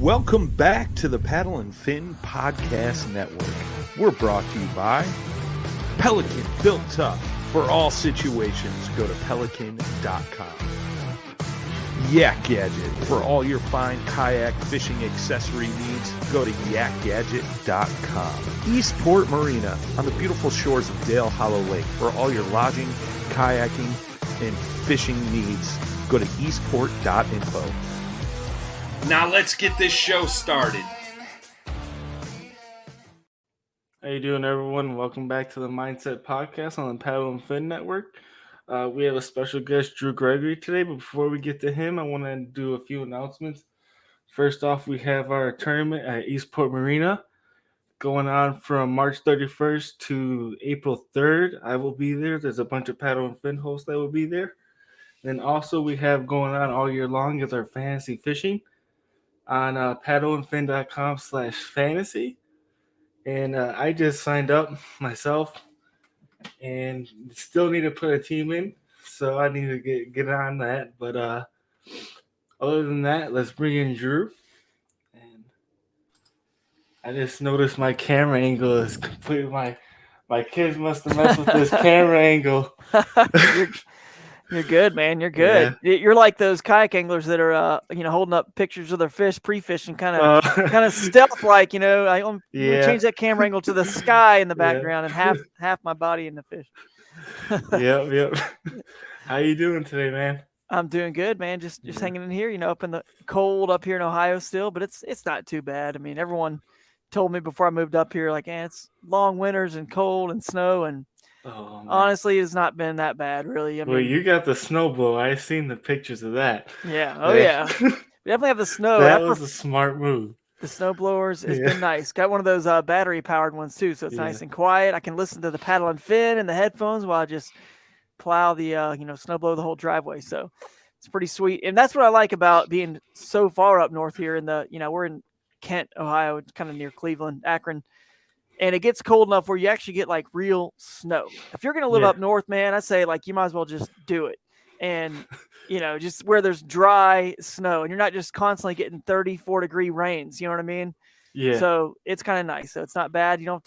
Welcome back to the Paddle and Fin Podcast Network. We're brought to you by Pelican, built tough for all situations. Go to pelican.com. Yak Gadget, for all your fine kayak fishing accessory needs. Go to yakgadget.com. Eastport Marina, on the beautiful shores of Dale Hollow Lake. For all your lodging, kayaking, and fishing needs, go to eastport.info. Now let's get this show started. How you doing, everyone? Welcome back to the MindSet podcast on the Paddle and Fin Network. We have a special guest, Drew Gregory, today. But before we get to him, I want to do a few announcements. First off, we have our tournament at Eastport Marina going on from March 31st to April 3rd. I will be there. There's a bunch of Paddle and Fin hosts that will be there. Then also we have going on all year long is our fantasy fishing on paddleandfin.com/fantasy. And I just signed up myself and still need to put a team in. So I need to get on that. But other than that, let's bring in Drew. And I just noticed my camera angle is completely my kids must have messed with this camera angle. You're good, man. You're good. Yeah. You're like those kayak anglers that are, holding up pictures of their fish pre-fishing, kind of stealth-like. I change that camera angle to the sky in the background and half my body in the fish. Yep. How you doing today, man? I'm doing good, man. Just hanging in here, up in the cold up here in Ohio still, but it's not too bad. I mean, everyone told me before I moved up here, like, it's long winters and cold and snow, and honestly, it's not been that bad, really. Well, you got the snow blow. I've seen the pictures of that. Yeah. Oh, yeah. We definitely have the snow. That was a smart move. The snow blowers has been nice. Got one of those battery-powered ones, too, so it's nice and quiet. I can listen to the Paddle and Fin and the headphones while I just plow the, snow blow the whole driveway. So it's pretty sweet. And that's what I like about being so far up north here in the, we're in Kent, Ohio. It's kind of near Cleveland, Akron. And it gets cold enough where you actually get like real snow. If you're going to live up north, man, I say like you might as well just do it. And, just where there's dry snow and you're not just constantly getting 34-degree rains. You know what I mean? Yeah. So it's kind of nice. So it's not bad. You don't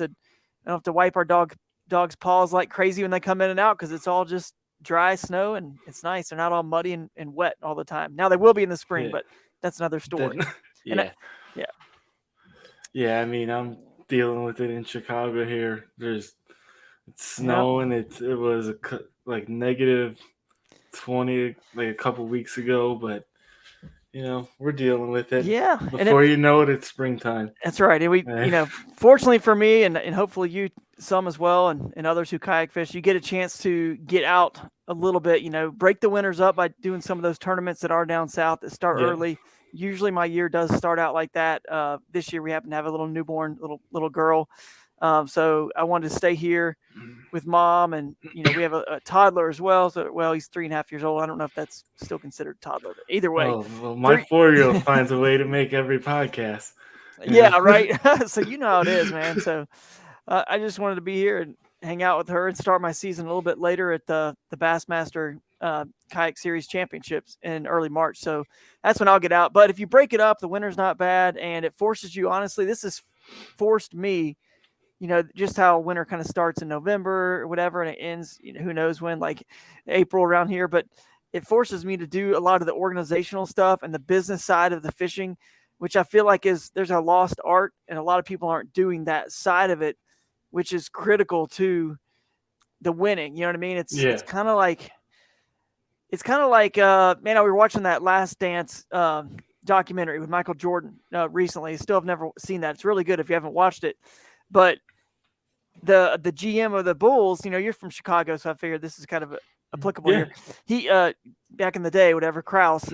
have to wipe our dog's paws like crazy when they come in and out because it's all just dry snow and it's nice. They're not all muddy and wet all the time. Now they will be in the spring, but that's another story. I mean, I'm dealing with it in Chicago here. It's snowing. It was like negative 20 like a couple weeks ago, but we're dealing with it. Yeah. Before you know it, it's springtime. That's right. And we, fortunately for me and hopefully you some as well and others who kayak fish, you get a chance to get out a little bit, break the winters up by doing some of those tournaments that are down south that start early. Usually my year does start out like that. This year we happen to have a little newborn little girl. So I wanted to stay here with mom and, we have a toddler as well. So, he's 3.5 years old. I don't know if that's still considered toddler, but either way. Oh, well, my 4-year-old finds a way to make every podcast. Yeah, right. So you know how it is, man. So I just wanted to be here and hang out with her and start my season a little bit later at the Bassmaster Kayak Series Championships in early March. So that's when I'll get out. But if you break it up, the winter's not bad. And it forces you, honestly, this has forced me, just how winter kind of starts in November or whatever, and it ends, who knows when, like April around here. But it forces me to do a lot of the organizational stuff and the business side of the fishing, which I feel like there's a lost art. And a lot of people aren't doing that side of it, which is critical to the winning. You know what I mean? It's kind of like, man, we were watching that Last Dance documentary with Michael Jordan recently. Still have never seen that. It's really good if you haven't watched it. But the GM of the Bulls, you're from Chicago, so I figured this is kind of applicable here. He, back in the day, Krause,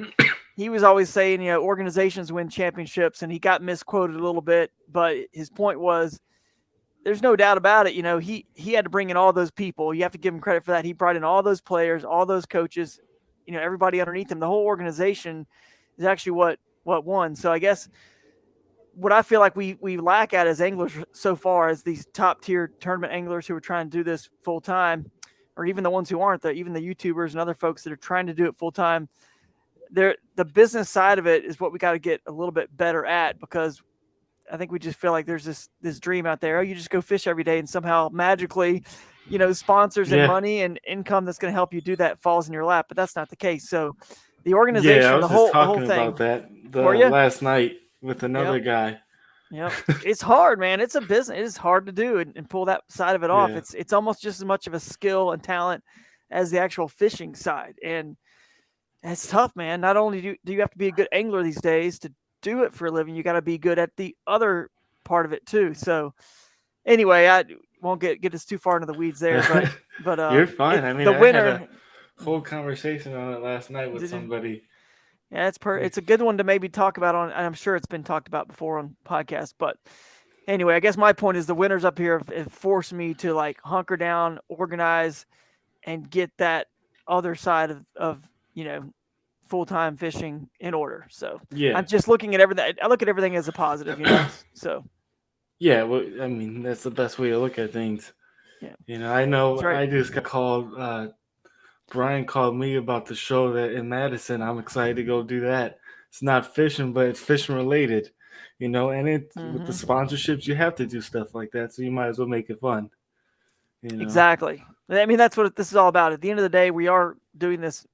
he was always saying, organizations win championships, and he got misquoted a little bit. But his point was, there's no doubt about it. He had to bring in all those people. You have to give him credit for that. He brought in all those players, all those coaches, everybody underneath him. The whole organization is actually what won. So I guess what I feel like we lack at as anglers so far as these top tier tournament anglers who are trying to do this full time, or even the ones who aren't, even the YouTubers and other folks that are trying to do it full time, the business side of it is what we got to get a little bit better at, because I think we just feel like there's this dream out there. Oh, you just go fish every day and somehow magically, sponsors and money and income that's going to help you do that falls in your lap. But that's not the case. So the organization, Yeah, I was the just whole talking thing. about that last night with another guy. Yep. It's hard, man. It's a business. It is hard to do and pull that side of it off. It's almost just as much of a skill and talent as the actual fishing side. And it's tough, man. Not only do you have to be a good angler these days to do it for a living, you got to be good at the other part of it too. So anyway, I won't get us too far into the weeds there, but you're fine. I mean, I had a whole conversation on it last night with somebody. Yeah, it's a good one to maybe talk about on. I'm sure it's been talked about before on podcasts, but anyway, I guess my point is the winters up here have forced me to like hunker down, organize, and get that other side of full-time fishing in order. So I'm just looking at everything. I look at everything as a positive, so. Yeah. Well, I mean, that's the best way to look at things. Yeah. I know I just got called, Brian called me about the show that in Madison. I'm excited to go do that. It's not fishing, but it's fishing related, and with the sponsorships, you have to do stuff like that. So you might as well make it fun. Exactly. I mean, that's what this is all about. At the end of the day, we are doing this,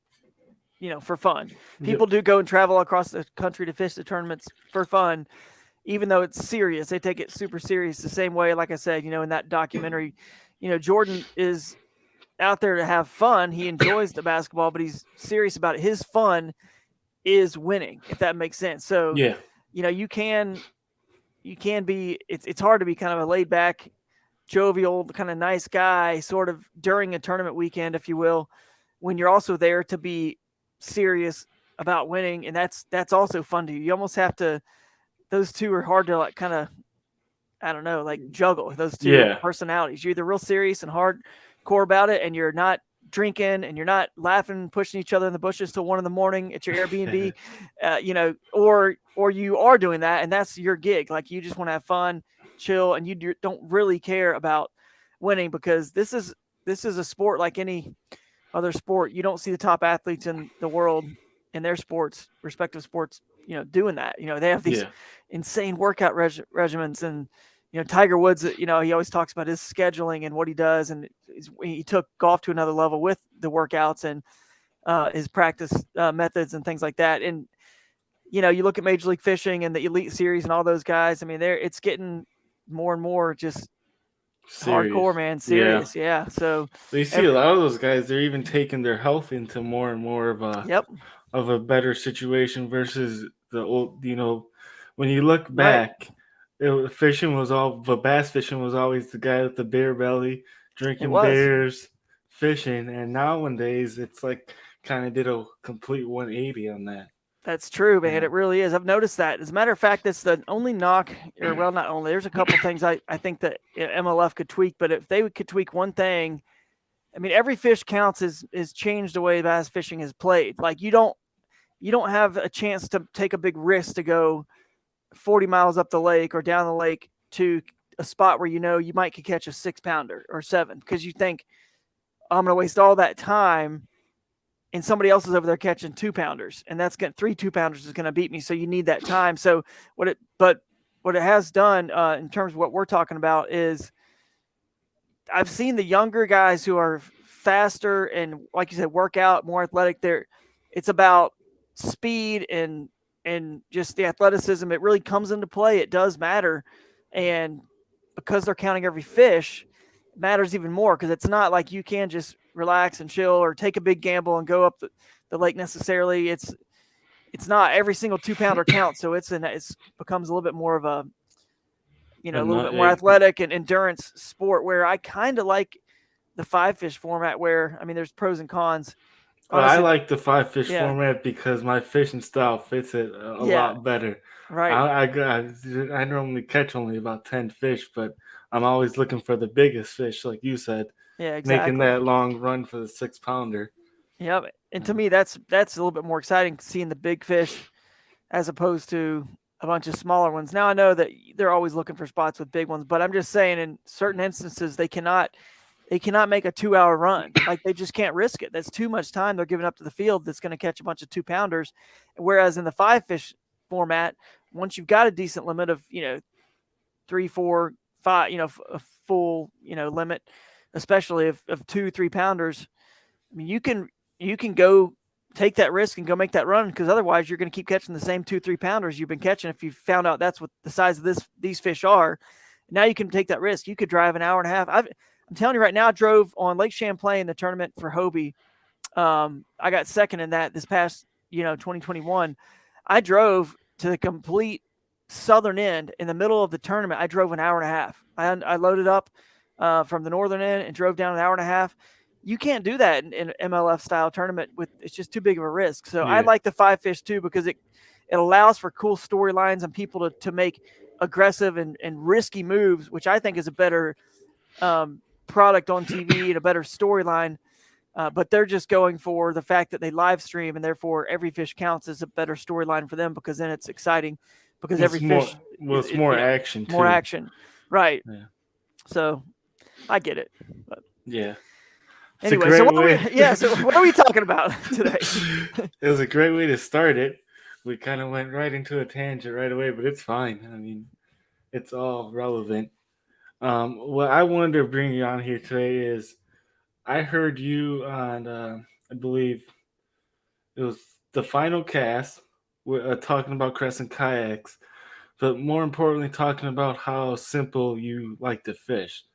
for fun. People do go and travel across the country to fish the tournaments for fun, even though it's serious. They take it super serious the same way, like I said, in that documentary, Jordan is out there to have fun. He enjoys the basketball, but he's serious about it. His fun is winning, if that makes sense. So, you can be, it's hard to be kind of a laid back, jovial, kind of nice guy sort of during a tournament weekend, if you will, when you're also there to be serious about winning. And that's also fun to you. You almost have to, those two are hard to like kind of, I don't know, like juggle those two personalities. You're either real serious and hardcore about it, and you're not drinking and you're not laughing, pushing each other in the bushes till 1 a.m. at your Airbnb, or you are doing that and that's your gig. Like you just want to have fun, chill, and you don't really care about winning, because this is a sport like any other sport. You don't see the top athletes in the world in their respective sports, doing that. They have these insane workout regimens, and Tiger Woods, he always talks about his scheduling and what he does, and he took golf to another level with the workouts and his practice methods and things like that. And you look at Major League Fishing and the Elite Series and all those guys. I mean, it's getting more and more just serious. Hardcore, man, serious. Yeah. So you see a lot of those guys, they're even taking their health into more and more of a better situation versus the old. When you look back. Right. Bass fishing was always the guy with the beer belly, drinking beers, fishing. And nowadays, it's like kind of did a complete 180 on that. That's true, man. It really is. I've noticed that. As a matter of fact, that's the only knock, or well, not only. There's a couple things I think that MLF could tweak, but if they could tweak one thing, I mean, every fish counts is changed the way bass fishing is played. Like you don't have a chance to take a big risk to go 40 miles up the lake or down the lake to a spot where you might could catch a 6-pounder or 7, because you think, I'm going to waste all that time and somebody else is over there catching 2-pounders, and that's going 3 2-pounders is going to beat me. So you need that time. So what it has done in terms of what we're talking about is I've seen the younger guys who are faster and, like you said, work out, more athletic. It's about speed and just the athleticism. It really comes into play. It does matter. And because they're counting every fish, it matters even more, because it's not like you can just relax and chill or take a big gamble and go up the lake necessarily. It's not every single 2-pounder counts. So it becomes a little bit more of a, a little bit more athletic and endurance sport, where I kind of like the 5-fish format, where, I mean, there's pros and cons. Honestly, I like the 5-fish format because my fishing style fits it a lot better. Right. I normally catch only about 10 fish, but I'm always looking for the biggest fish, like you said. Yeah, exactly. Making that long run for the 6-pounder. Yep. And to me, that's a little bit more exciting, seeing the big fish as opposed to a bunch of smaller ones. Now I know that they're always looking for spots with big ones, but I'm just saying in certain instances they cannot. they cannot make a 2-hour run. Like, they just can't risk it. That's too much time they're giving up to the field that's going to catch a bunch of 2-pounders. Whereas in the 5-fish format, once you've got a decent limit of, 3, 4, 5, a full, limit, especially of 2-3 pounders, I mean, you can go take that risk and go make that run, because otherwise you're going to keep catching the same 2-3 pounders you've been catching. If you found out that's what the size of these fish are, now you can take that risk. You could drive an hour and a half. I'm telling you right now, I drove on Lake Champlain, the tournament for Hobie. I got second in that this past, 2021. I drove to the complete southern end in the middle of the tournament. I drove an hour and a half. I loaded up from the northern end and drove down an hour and a half. You can't do that in MLF style tournament it's just too big of a risk. So I like the 5-fish too, because it allows for cool storylines and people to make aggressive and risky moves, which I think is a better product on TV and a better storyline. But they're just going for the fact that they live stream, and therefore every fish counts as a better storyline for them, because then it's exciting, because it's every fish. It's more action too. More action. Right. Yeah. So I get it. But. Yeah. Anyway, so what are we talking about today? It was a great way to start it. We kind of went right into a tangent right away, but it's fine. I mean, it's all relevant. What I wanted to bring you on here today is, I heard you on, I believe it was the final cast, talking about crescent kayaks, but more importantly, talking about how simple you like to fish.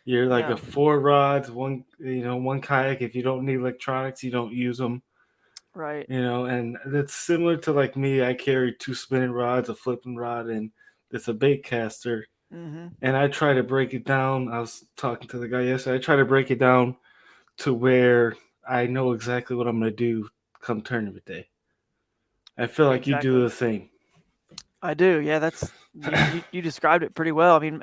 You're like a 4 rods, one kayak. If you don't need electronics, you don't use them. Right. And that's similar to like me. I carry 2 spinning rods, a flipping rod, and it's a bait caster. Mm-hmm. And I try to break it down. I was talking to the guy yesterday. I try to break it down to where I know exactly what I'm going to do come tournament day. I feel like you do the same. I do. Yeah, that's you described it pretty well. I mean,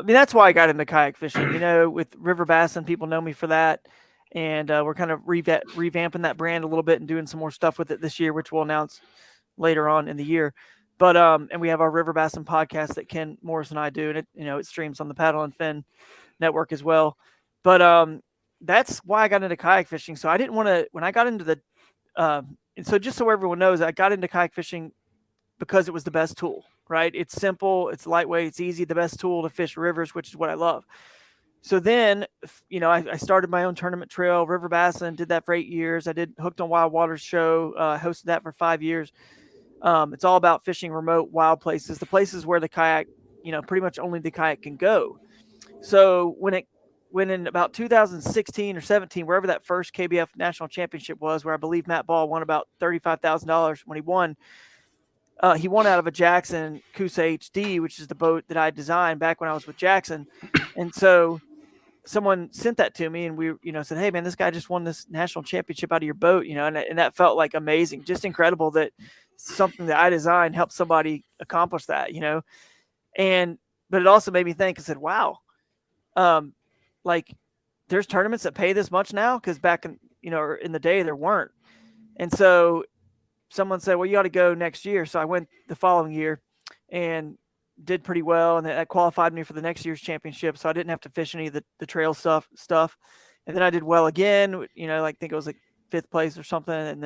that's why I got into kayak fishing. With river bass, and people know me for that, and we're kind of revamping that brand a little bit and doing some more stuff with it this year, which we'll announce later on in the year. But and we have our River Bassin podcast that Ken Morris and I do, and it it streams on the Paddle and Fin network as well. But that's why I got into kayak fishing. So I didn't want to, when I got into the and so just so everyone knows, I got into kayak fishing because it was the best tool, right? It's simple, it's lightweight, it's easy, the best tool to fish rivers, which is what I love. So then, I started my own tournament trail, River Bassin, did that for 8 years. I did Hooked on Wild Waters show, hosted that for 5 years. It's all about fishing remote wild places, the places where the kayak, pretty much only the kayak can go. So when in about 2016 or 17, wherever that first KBF national championship was, where I believe Matt Ball won about $35,000 when he won out of a Jackson Coosa HD, which is the boat that I designed back when I was with Jackson. And so someone sent that to me, and we, said, "Hey man, this guy just won this national championship out of your boat," and that felt like amazing, just incredible that something that I designed helped somebody accomplish that, but it also made me think. I said, wow, like there's tournaments that pay this much now, because back in in the day there weren't. And so someone said, well, you ought to go next year. So I went the following year and did pretty well, and that qualified me for the next year's championship, so I didn't have to fish any of the trail stuff. And then I did well again, I think it was like 5th place or something, and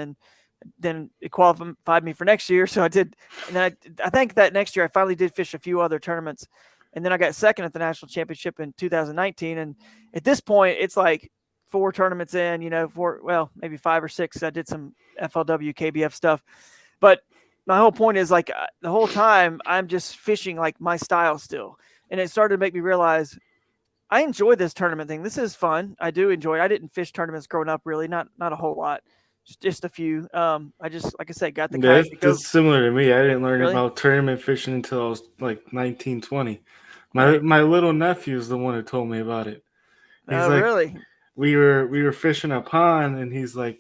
then it qualified me for next year. So I did, and then I think that next year I finally did fish a few other tournaments, and then I got second at the national championship in 2019. And at this point, it's like 4 tournaments in, maybe 5 or 6. I did some FLW KBF stuff, but my whole point is, like, the whole time I'm just fishing like my style still. And it started to make me realize I enjoy this tournament thing. This is fun. I do enjoy it. I didn't fish tournaments growing up, really, not a whole lot. Just a few. I just, like I said, got the kayak to go. That's similar to me. I didn't learn Really? about tournament fishing until I was like 19, 20. My little nephew is the one who told me about it. He's Really? We were fishing a pond, and he's like,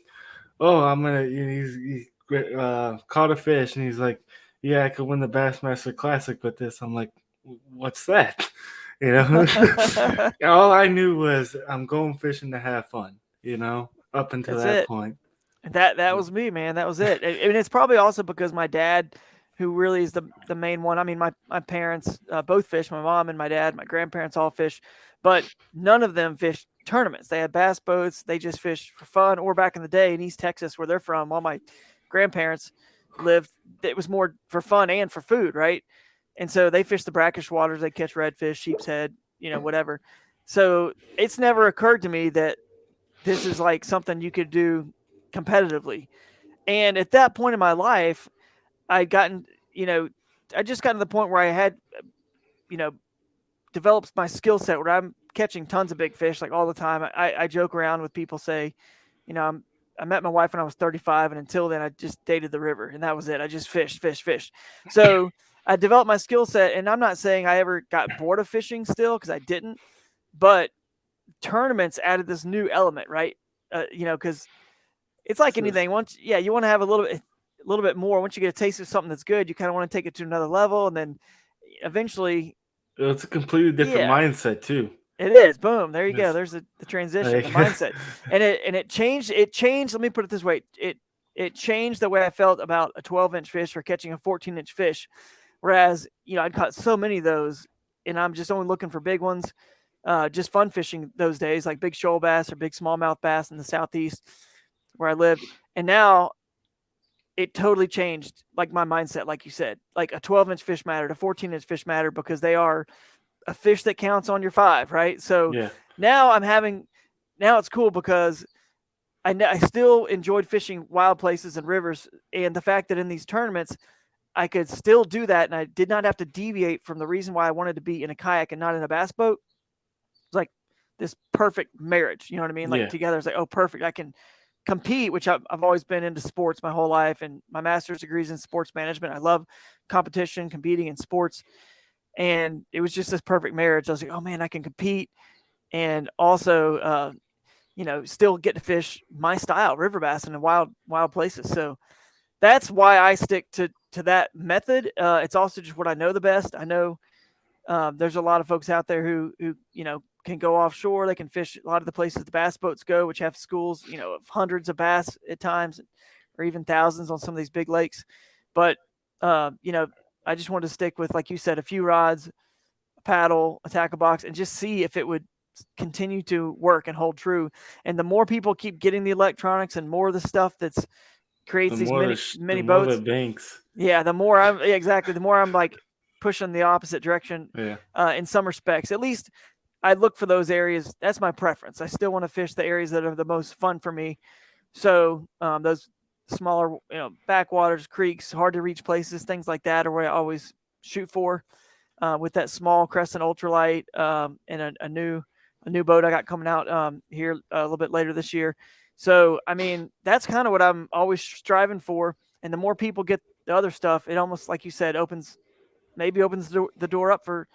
"Oh, I'm gonna." He caught a fish, and he's like, "Yeah, I could win the Bassmaster Classic with this." I'm like, "What's that?" All I knew was I'm going fishing to have fun. Up until that point. That was me, man. That was it. I mean, it's probably also because my dad, who really is the main one. I mean, my parents both fish. My mom and my dad, my grandparents all fish. but none of them fished tournaments. They had bass boats. They just fished for fun. Or back in the day in East Texas, where they're from, all my grandparents lived, it was more for fun and for food, right? And so they fished the brackish waters. They catch redfish, sheep's head, whatever. So it's never occurred to me that this is like something you could do competitively. And at that point in my life, I just gotten to the point where I had, developed my skill set where I'm catching tons of big fish like all the time. I joke around with people, say, I met my wife when I was 35, and until then I just dated the river, and that was it. I just fished. So I developed my skill set, and I'm not saying I ever got bored of fishing still, because I didn't, but tournaments added this new element, right? Because it's like anything. Once, you want to have a little bit more. Once you get a taste of something that's good, you kind of want to take it to another level, and then eventually, it's a completely different mindset too. It is. Boom. There you go. There's the transition, the mindset, and it changed. It changed. Let me put it this way. It changed the way I felt about a 12-inch fish or catching a 14-inch fish. Whereas, I'd caught so many of those, and I'm just only looking for big ones, just fun fishing those days, like big shoal bass or big smallmouth bass in the Southeast where I lived. And now it totally changed, like my mindset, like you said. Like a 12-inch fish mattered, a 14-inch fish mattered, because they are a fish that counts on your 5, right? So now now it's cool because I still enjoyed fishing wild places and rivers, and the fact that in these tournaments I could still do that, and I did not have to deviate from the reason why I wanted to be in a kayak and not in a bass boat. It's like this perfect marriage, you know what I mean? Like together, it's like, oh, perfect. I can compete, which I've always been into sports my whole life, and my master's degree is in sports management. I love competition, competing in sports, and it was just this perfect marriage. I was like, oh man, I can compete and also, still get to fish my style, river bass, in wild places. So that's why I stick to that method. It's also just what I know the best. I know there's a lot of folks out there who can go offshore. They can fish a lot of the places the bass boats go, which have schools, of hundreds of bass at times, or even thousands on some of these big lakes. But, I just wanted to stick with, like you said, a few rods, a paddle, a tackle box, and just see if it would continue to work and hold true. And the more people keep getting the electronics and more of the stuff that's creates these mini boats, the more I'm like pushing the opposite direction. In some respects, at least I look for those areas. That's my preference. I still want to fish the areas that are the most fun for me. So those smaller, backwaters, creeks, hard to reach places, things like that are where I always shoot for. With that small Crescent ultralight, and a new boat I got coming out here a little bit later this year. So, I mean, that's kind of what I'm always striving for. And the more people get the other stuff, it almost, like you said, opens the door up for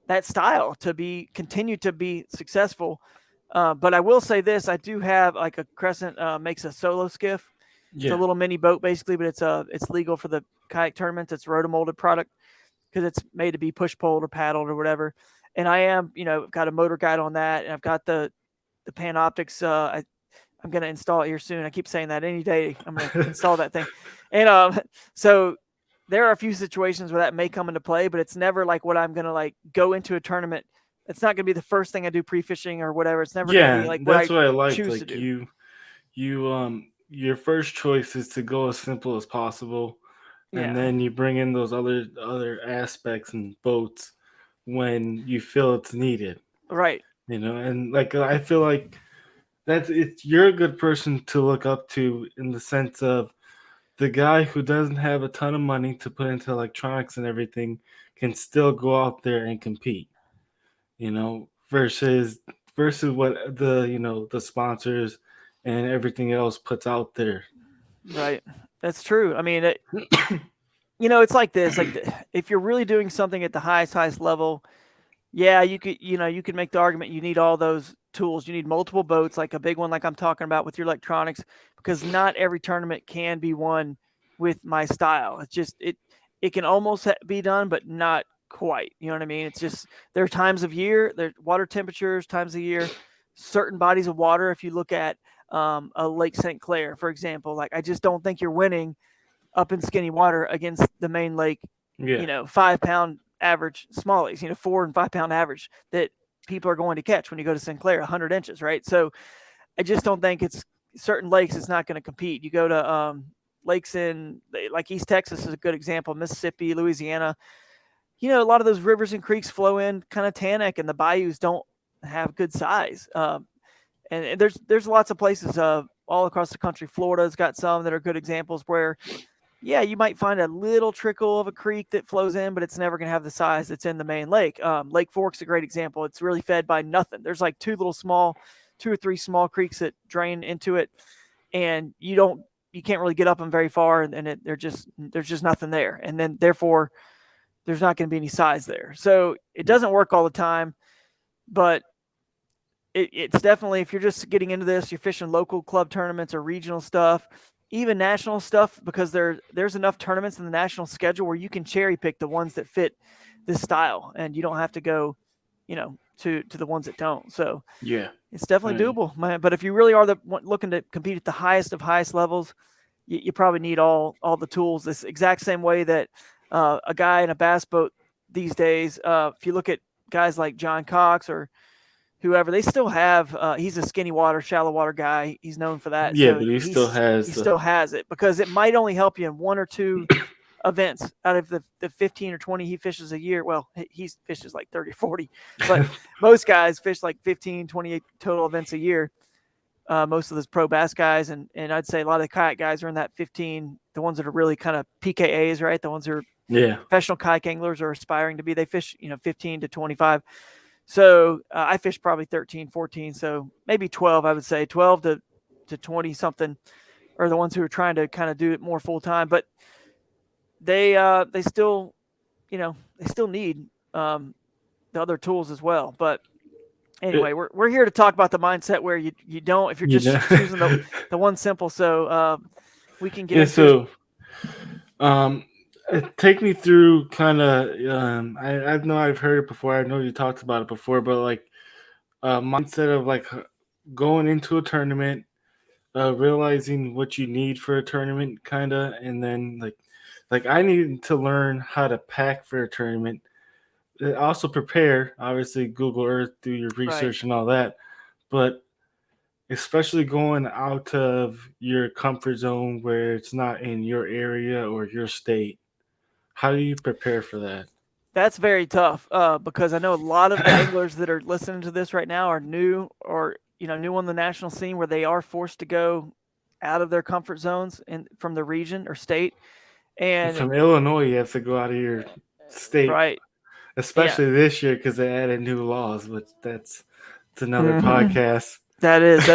that style to continue to be successful. But I will say this: I do have like a Crescent makes a solo skiff. It's a little mini boat basically, but it's legal for the kayak tournaments. It's rotomolded product because it's made to be push pulled or paddled or whatever. And I am, got a motor guide on that, and I've got the Panoptics. I'm going to install it here soon. I keep saying that any day I'm going to install that thing. And so there are a few situations where that may come into play, but it's never like what I'm going to like go into a tournament. It's not going to be the first thing I do pre-fishing or whatever. It's never going to be like that's what I like. Choose like to do. Your first choice is to go as simple as possible, and then you bring in those other aspects and boats when you feel it's needed. Right. And like I feel like you're a good person to look up to, in the sense of the guy who doesn't have a ton of money to put into electronics and everything can still go out there and compete, versus what the sponsors and everything else puts out there. Right. That's true. I mean, it's like this, if you're really doing something at the highest level, you could make the argument you need all those tools. You need multiple boats, like a big one like I'm talking about with your electronics, because not every tournament can be won with my style. It's just it can almost be done, but not quite. You know what I mean? It's just there are times of year, there water temperatures, times of year, certain bodies of water. If you look at a Lake St. Clair, for example, like I just don't think you're winning up in skinny water against the main lake. 5 pound average smallies, 4 and 5 pound average that people are going to catch when you go to Sinclair, 100 inches, right? So I just don't think it's certain lakes it's not going to compete. You go to lakes in like East Texas is a good example, Mississippi, Louisiana. A lot of those rivers and creeks flow in kind of tannic, and the bayous don't have good size. And there's lots of places all across the country. Florida's got some that are good examples where, yeah, you might find a little trickle of a creek that flows in, but it's never going to have the size that's in the main lake. Lake Fork's a great example. It's really fed by nothing. There's like two or three small creeks that drain into it, and you can't really get up them very far, and there's just nothing there. And then therefore there's not going to be any size there. So it doesn't work all the time, but it's definitely, if you're just getting into this, you're fishing local club tournaments or regional stuff, even national stuff, because there's enough tournaments in the national schedule where you can cherry pick the ones that fit this style, and you don't have to go, to the ones that don't. So yeah, it's definitely doable, man. But if you really are looking to compete at the highest of highest levels, you probably need all the tools. This exact same way that a guy in a bass boat these days, if you look at guys like John Cox or whoever, they still have he's a skinny water, shallow water guy. He's known for that. Yeah, so but he still has it, because it might only help you in one or two events out of the 15 or 20 he fishes a year. Well, he fishes like 30 or 40, but most guys fish like 15, 28 total events a year. Most of those pro bass guys, and I'd say a lot of the kayak guys are in that 15, the ones that are really kind of PKAs, right? The ones who are professional kayak anglers or aspiring to be, they fish, 15 to 25. So I fish probably 13, 14. So maybe 12, I would say 12 to 20 something are the ones who are trying to kind of do it more full time, but they still, they still need the other tools as well. But anyway, we're here to talk about the mindset where you don't, if you're just choosing the one simple. So we can get into take me through kind of, I know I've heard it before. I know you talked about it before, but like mindset of like going into a tournament, realizing what you need for a tournament kind of, and then like I need to learn how to pack for a tournament. Also prepare, obviously Google Earth, do your research and all that, but especially going out of your comfort zone where it's not in your area or your state. How do you prepare for that? That's very tough because I know a lot of the anglers that are listening to this right now are new or new on the national scene, where they are forced to go out of their comfort zones and from the region or state. And from Illinois, you have to go out of your state, right? Especially this year because they added new laws, but it's another podcast. That is.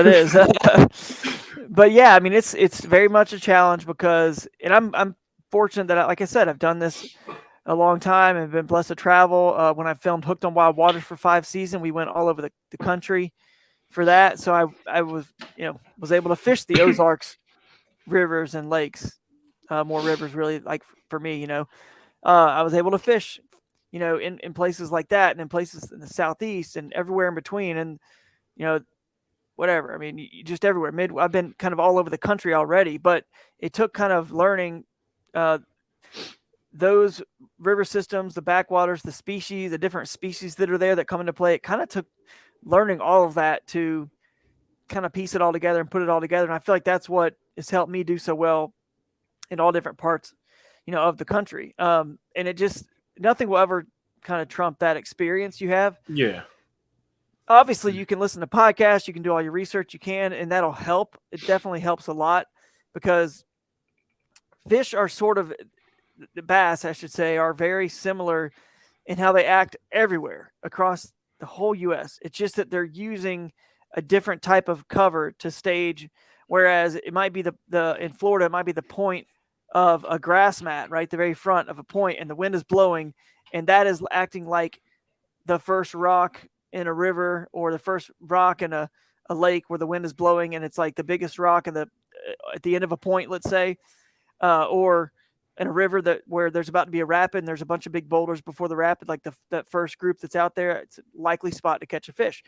But yeah, I mean, it's very much a challenge because, and I'm fortunate that, like I said, I've done this a long time and been blessed to travel. When I filmed Hooked on Wild Waters for 5 seasons, we went all over the country for that. So I was able to fish the Ozarks rivers and lakes, more rivers really, like for me, I was able to fish, in places like that, and in places in the Southeast and everywhere in between. And, whatever. I mean, just everywhere. I've been kind of all over the country already, but it took kind of learning those river systems, the backwaters, the different species that are there that come into play. It kind of took learning all of that to kind of piece it all together and put it all together. And I feel like that's what has helped me do so well in all different parts, of the country. And it just, nothing will ever kind of trump that experience you have. Yeah. Obviously, you can listen to podcasts, you can do all your research, and that'll help. It definitely helps a lot because fish are sort of, the bass, I should say, are very similar in how they act everywhere across the whole U.S. It's just that they're using a different type of cover to stage, whereas it might be in Florida, it might be the point of a grass mat, right? The very front of a point, and the wind is blowing, and that is acting like the first rock in a river or the first rock in a lake where the wind is blowing, and it's like the biggest rock at the end of a point, let's say, or in a river where there's about to be a rapid and there's a bunch of big boulders before the rapid, like that first group that's out there, it's a likely spot to catch a fish.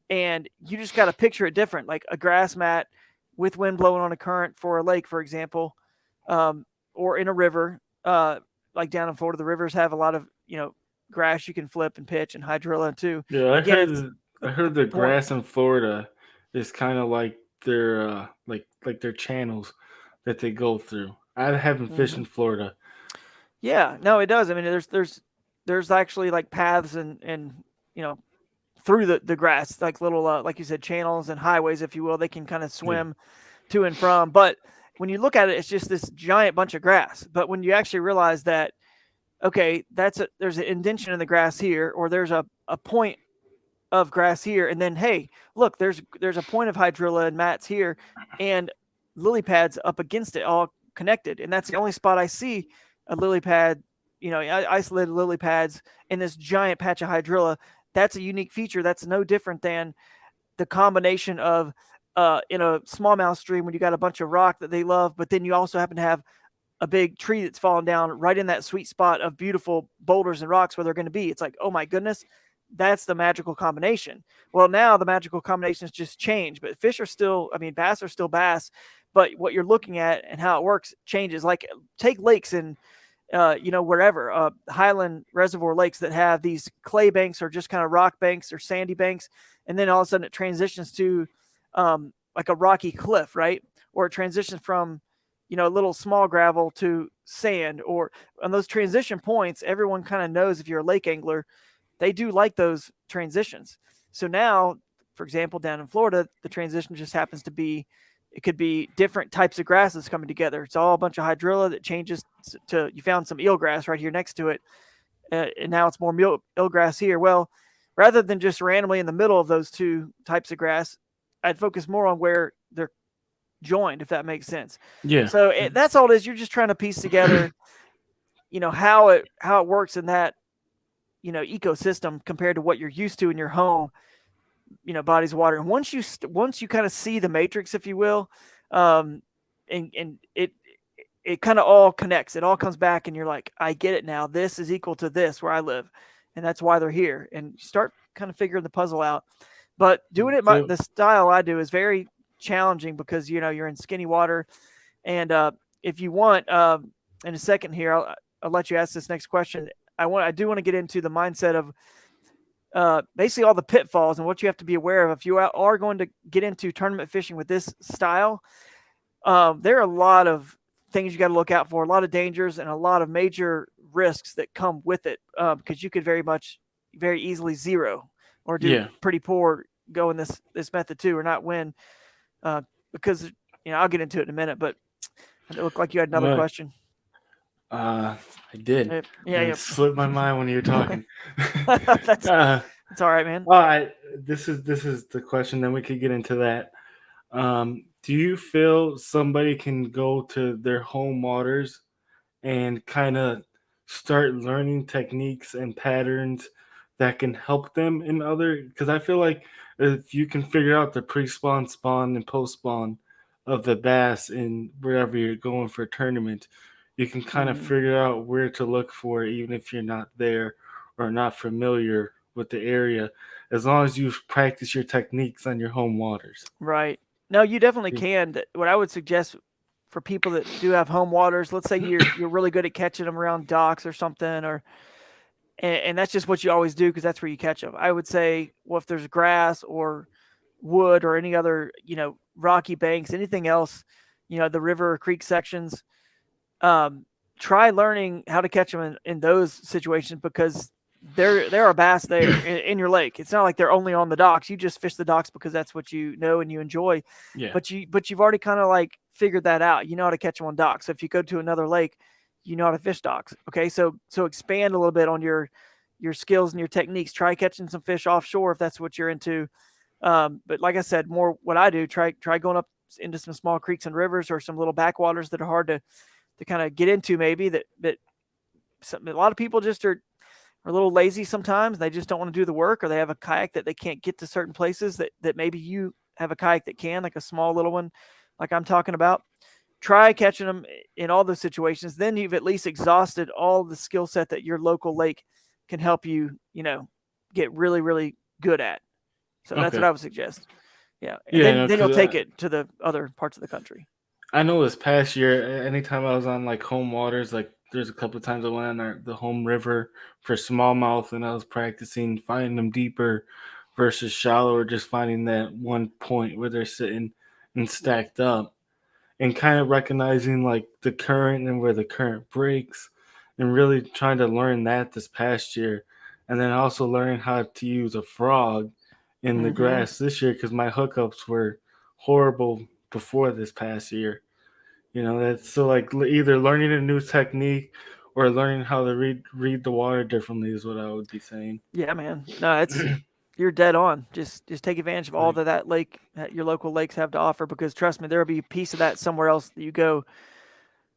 And you just got to picture it different, like a grass mat with wind blowing on a current for a lake, for example, or in a river, like down in Florida, the rivers have a lot of, grass you can flip and pitch and hydrilla too. Yeah, Again, I heard the grass in Florida is kind of like their like their channels that they go through. I haven't fished in Florida. Yeah, no, it does. I mean, there's actually like paths and through the grass, like little like you said, channels and highways, if you will. They can kind of swim to and from. But when you look at it, it's just this giant bunch of grass. But when you actually realize that, okay, there's an indention in the grass here, or there's a point of grass here, and then hey, look, there's a point of hydrilla and mats here, and lily pads up against it, all connected, and that's the only spot I see a lily pad, isolated lily pads in this giant patch of hydrilla. That's a unique feature. That's no different than the combination of in a smallmouth stream when you got a bunch of rock that they love, but then you also happen to have a big tree that's fallen down right in that sweet spot of beautiful boulders and rocks where they're going to be. It's like, oh my goodness, that's the magical combination. Well, now the magical combinations just change, but bass are still bass, but what you're looking at and how it works changes. Like take lakes and wherever, Highland Reservoir lakes that have these clay banks or just kind of rock banks or sandy banks. And then all of a sudden it transitions to like a rocky cliff, right? Or it transitions from, a little small gravel to sand, or on those transition points, everyone kind of knows if you're a lake angler, they do like those transitions. So now, for example, down in Florida, the transition just happens to be, it could be different types of grasses coming together. It's all a bunch of hydrilla that changes to, you found some eelgrass right here next to it. And now it's more eelgrass here. Well, rather than just randomly in the middle of those two types of grass, I'd focus more on where they're joined, if that makes sense. Yeah. So that's all it is. You're just trying to piece together, how it works in that, ecosystem compared to what you're used to in your home, bodies of water. And once you kind of see the matrix, if you will, and it kind of all connects. It all comes back, and you're like, I get it now. This is equal to this where I live, and that's why they're here. And you start kind of figuring the puzzle out. But doing it the style I do is very challenging because you're in skinny water, and if you want, in a second here, I'll let you ask this next question. I do want to get into the mindset of basically all the pitfalls and what you have to be aware of if you are going to get into tournament fishing with this style. There are a lot of things you got to look out for, a lot of dangers and a lot of major risks that come with it, because you could very easily zero or do pretty poor going this method too, or not win, because I'll get into it in a minute. But it looked like you had another question. I did. It slipped my mind when you were talking. That's all right, man. This is the question. Then we could get into that. Do you feel somebody can go to their home waters and kind of start learning techniques and patterns that can help them in other? Because I feel like if you can figure out the pre-spawn, spawn, and post-spawn of the bass in wherever you're going for a tournament, you can kind of figure out where to look for, even if you're not there or not familiar with the area, as long as you practice your techniques on your home waters. Right. No, you definitely can. What I would suggest for people that do have home waters, let's say you're really good at catching them around docks or something, and that's just what you always do because that's where you catch them. I would say, well, if there's grass or wood or any other, rocky banks, anything else, the river or creek sections, try learning how to catch them in those situations, because there are bass there in your lake. It's not like they're only on the docks. You just fish the docks because that's what you know and you enjoy. Yeah. But you've already kind of like figured that out. You know how to catch them on docks. So if you go to another lake, you know how to fish docks. Okay, so expand a little bit on your skills and your techniques. Try catching some fish offshore if that's what you're into. But like I said, more what I do, try going up into some small creeks and rivers or some little backwaters that are hard to kind of get into, maybe that a lot of people just are a little lazy sometimes. They just don't want to do the work, or they have a kayak that they can't get to certain places that maybe you have a kayak that can, like a small little one, like I'm talking about. Try catching them in all those situations. Then you've at least exhausted all the skill set that your local lake can help you, get really, really good at. So that's what I would suggest. Yeah. And then you'll take it to the other parts of the country. I know this past year, anytime I was on like home waters, like there's a couple of times I went on the home river for smallmouth, and I was practicing finding them deeper versus shallow, or just finding that one point where they're sitting and stacked up, and kind of recognizing like the current and where the current breaks, and really trying to learn that this past year. And then also learning how to use a frog in the grass this year, because my hookups were horrible before this past year. That's so like either learning a new technique or learning how to read the water differently is what I would be saying. Yeah, man. No, it's you're dead on. Just take advantage of all that lake, your local lakes have to offer, because trust me, there'll be a piece of that somewhere else that you go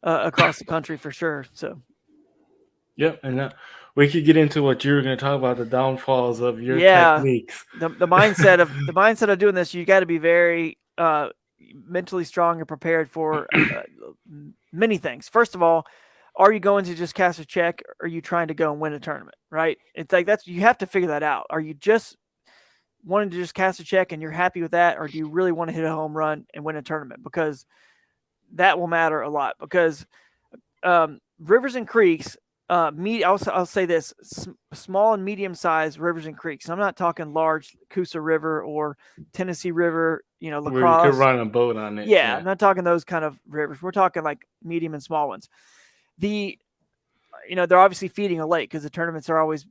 across the country for sure. So. Yep, and we could get into what you were going to talk about, the downfalls of your techniques. The mindset of doing this, you got to be very mentally strong and prepared for many things. First of all, are you going to just cast a check, or are you trying to go and win a tournament? Right? It's like you have to figure that out. Are you just wanting to just cast a check and you're happy with that, or do you really want to hit a home run and win a tournament? Because that will matter a lot. Because rivers and creeks. I'll say this: small and medium-sized rivers and creeks. I'm not talking large Coosa River or Tennessee River, La Crosse. Where you could run a boat on it. Yeah, I'm not talking those kind of rivers. We're talking like medium and small ones. They're obviously feeding a lake, because the tournaments are always,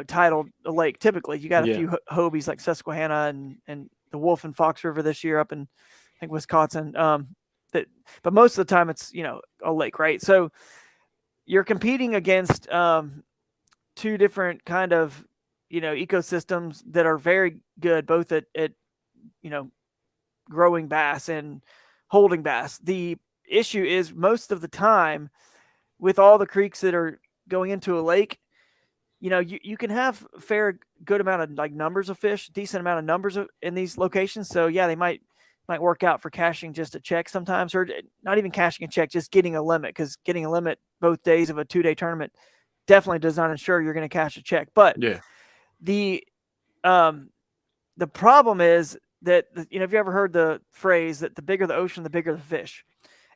titled a lake. Typically, you got a few Hobies like Susquehanna and the Wolf and Fox River this year up in, I think, Wisconsin. But most of the time it's a lake, right? So you're competing against two different kind of, ecosystems that are very good, both at growing bass and holding bass. The issue is most of the time with all the creeks that are going into a lake, you can have a fair good amount of like numbers of fish, decent amount of numbers in these locations. So yeah, they might work out for cashing just a check sometimes, or not even cashing a check, just getting a limit, because getting a limit both days of a 2-day tournament definitely does not ensure you're going to cash a check. But the problem is that, have you ever heard the phrase that the bigger the ocean, the bigger the fish?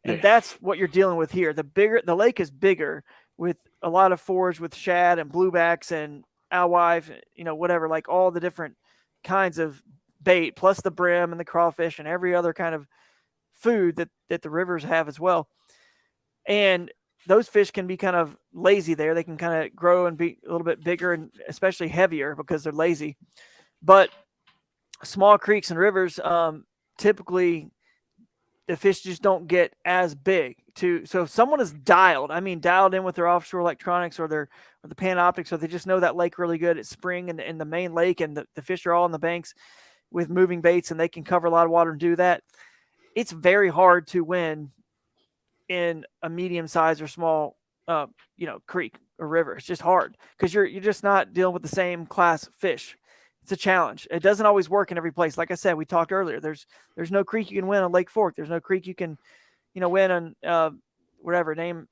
And that's what you're dealing with here. The lake is bigger, with a lot of forage with shad and bluebacks and alewife, whatever, like all the different kinds of bait, plus the brim and the crawfish and every other kind of food that the rivers have as well. And those fish can be kind of lazy there. They can kind of grow and be a little bit bigger and especially heavier because they're lazy. But small creeks and rivers, typically the fish just don't get as big. So if someone is dialed in with their offshore electronics or the Panoptics, or they just know that lake really good, it's spring in the main lake, and the fish are all on the banks with moving baits, and they can cover a lot of water and do that. It's very hard to win in a medium-sized or small, creek or river. It's just hard because you're just not dealing with the same class fish. It's a challenge. It doesn't always work in every place. Like I said, we talked earlier. There's no creek you can win on Lake Fork. There's no creek you can, win on whatever. Name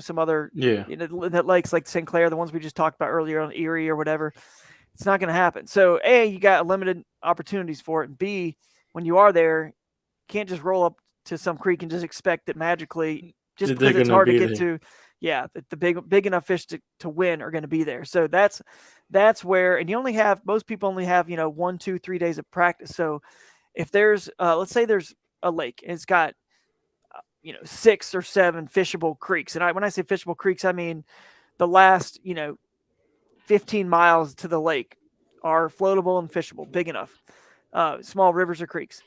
some other lakes like St. Clair, the ones we just talked about earlier on Erie or whatever. It's not going to happen. So A, you got limited opportunities for it. And B, when you are there, you can't just roll up to some creek and just expect that magically, just because it's hard to get to, the big enough fish to win are going to be there. So that's where, and most people only have, 1, 2, 3 days of practice. So if there's, let's say there's a lake and it's got, 6 or 7 fishable creeks. And when I say fishable creeks, I mean the last, 15 miles to the lake are floatable and fishable, big enough, small rivers or creeks.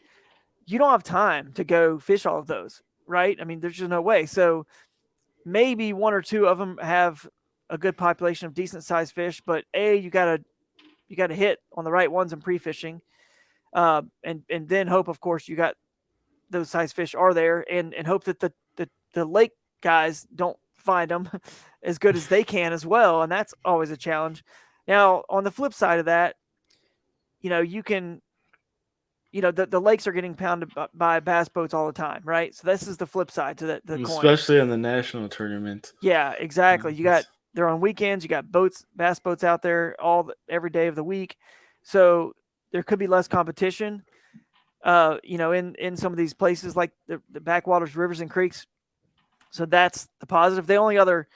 You don't have time to go fish all of those, right? I mean, there's just no way. So maybe 1 or 2 of them have a good population of decent sized fish, but you got to hit on the right ones in pre-fishing, and then hope, of course, you got those size fish are there, and hope that the lake guys don't find them as good as they can as well. And that's always a challenge. Now, on the flip side of that, you can, the lakes are getting pounded by bass boats all the time, right? So this is the flip side to the coin. Especially in the national tournament. Yeah, exactly. They're on weekends. You got bass boats out there every day of the week. So there could be less competition, in some of these places like the backwaters, rivers, and creeks. So that's the positive. The only other,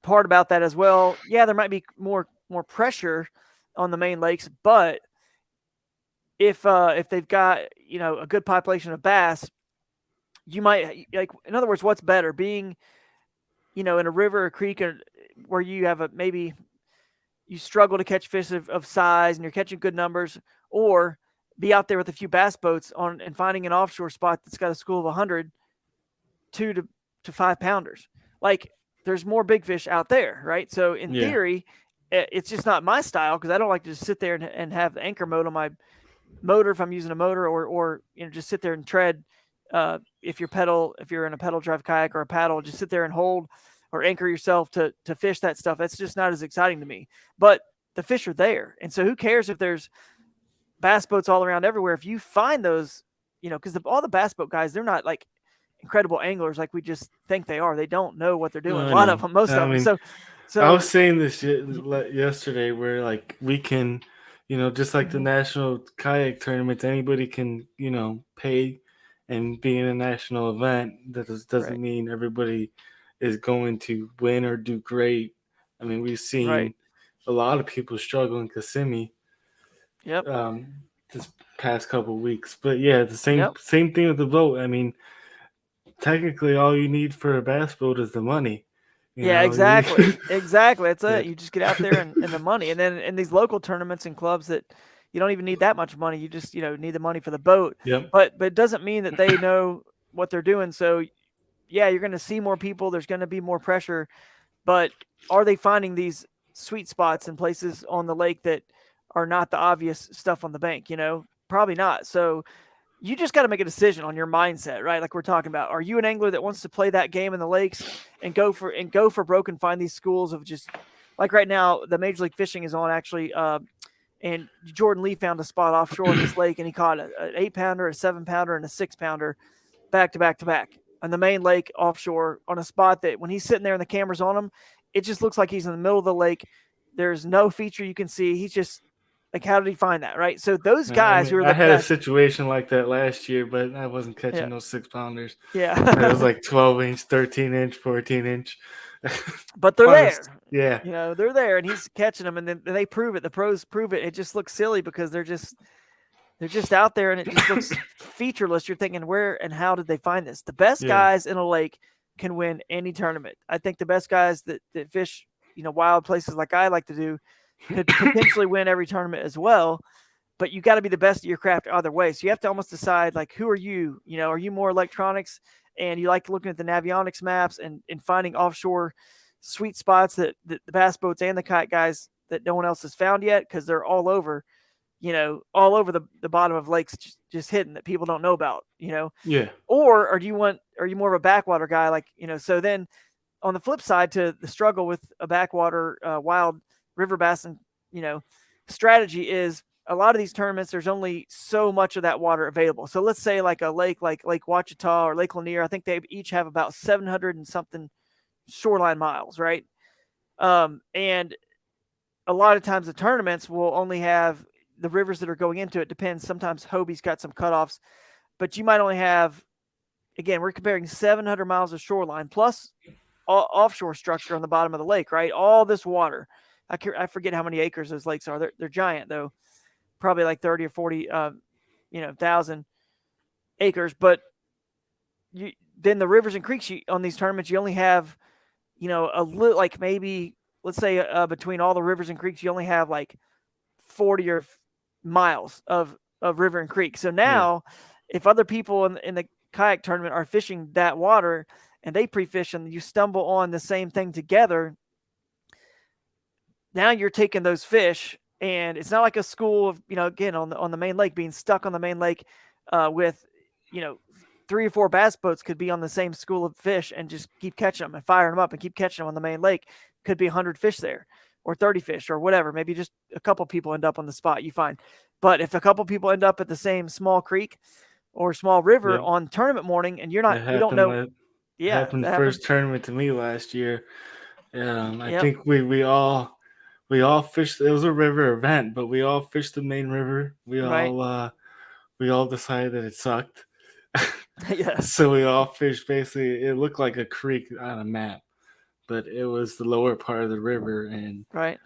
part about that as well, yeah, there might be more pressure on the main lakes, but if they've got a good population of bass, you might in other words, what's better, being in a river or creek where you have maybe you struggle to catch fish of size and you're catching good numbers, or be out there with a few bass boats and finding an offshore spot that's got a school of 100 2 to 5 pounders. Like, there's more big fish out there, right? So in theory, it's just not my style, because I don't like to just sit there and have anchor mode on my motor if I'm using a motor, or just sit there and tread. If you're in a pedal drive kayak or a paddle, just sit there and hold or anchor yourself to fish that stuff. That's just not as exciting to me. But the fish are there, and so who cares if there's bass boats all around everywhere? If you find those, because all the bass boat guys, they're not like incredible anglers like we just think they are. They don't know what they're doing. A lot of them, most of them. So I was saying this yesterday, where like we can, just like the national kayak tournaments, anybody can, pay and be in a national event. That doesn't mean everybody is going to win or do great. I mean, we've seen a lot of people struggle in Kissimmee. Yep. This past couple of weeks, but yeah, the same thing with the boat. I mean, technically, all you need for a bass boat is the money. Exactly. Exactly. That's it. You just get out there and the money. And then in these local tournaments and clubs that you don't even need that much money. You just, need the money for the boat. Yep. But it doesn't mean that they know what they're doing. So, yeah, you're going to see more people. There's going to be more pressure. But are they finding these sweet spots and places on the lake that are not the obvious stuff on the bank? Probably not. So you just got to make a decision on your mindset, right? Like we're talking about. Are you an angler that wants to play that game in the lakes and go for broke and find these schools of just, like right now, the Major League Fishing is on actually, and Jordan Lee found a spot offshore in this lake, and he caught an 8-pounder, a 7-pounder, and a 6-pounder back to back to back on the main lake offshore on a spot that when he's sitting there and the camera's on him, it just looks like he's in the middle of the lake. There's no feature you can see. He's just like, how did he find that, right? So those guys who are the I had best, a situation like that last year, but I wasn't catching those 6-pounders. Yeah. It was like 12-inch, 13-inch, 14-inch. But they're there. Yeah. They're there, and he's catching them, and then they prove it. The pros prove it. It just looks silly because they're just out there, and it just looks featureless. You're thinking, where and how did they find this? The best guys in a lake can win any tournament. I think the best guys that fish, wild places like I like to do, could potentially win every tournament as well. But you got to be the best at your craft either way. So you have to almost decide, like, who are you? Are you more electronics and you like looking at the Navionics maps and finding offshore sweet spots that the bass boats and the kayak guys that no one else has found yet, because they're all over, all over the bottom of lakes, just hidden, that people don't know about, Yeah. Or are you more of a backwater guy, like, so then on the flip side to the struggle with a backwater wild river bass and, strategy is, a lot of these tournaments, there's only so much of that water available. So let's say like a lake, like Lake Ouachita or Lake Lanier, I think they each have about 700 and something shoreline miles, right? And a lot of times the tournaments will only have the rivers that are going into it. Depends. Sometimes Hobie's got some cutoffs, but you might only have, again, we're comparing 700 miles of shoreline plus offshore structure on the bottom of the lake, right? All this water. I forget how many acres those lakes are. They're giant, though. Probably like 30 or 40, 1,000 acres. But then the rivers and creeks on these tournaments, you only have, a little, like maybe, let's say between all the rivers and creeks, you only have like 40 or miles of river and creek. So now, if other people in the kayak tournament are fishing that water and they pre-fish and you stumble on the same thing together, now you're taking those fish. And it's not like a school of, again, on the main lake, being stuck on the main lake with, 3 or 4 bass boats could be on the same school of fish and just keep catching them and firing them up and keep catching them on the main lake. Could be 100 fish there or 30 fish or whatever. Maybe just a couple people end up on the spot you find. But if a couple people end up at the same small creek or small river on tournament morning and you don't know. It happened first tournament to me last year. I think we all fished. It was a river event, but we all fished the main river. We all decided that it sucked. Yeah. So we all fished basically. It looked like a creek on a map, but it was the lower part of the river. And Right.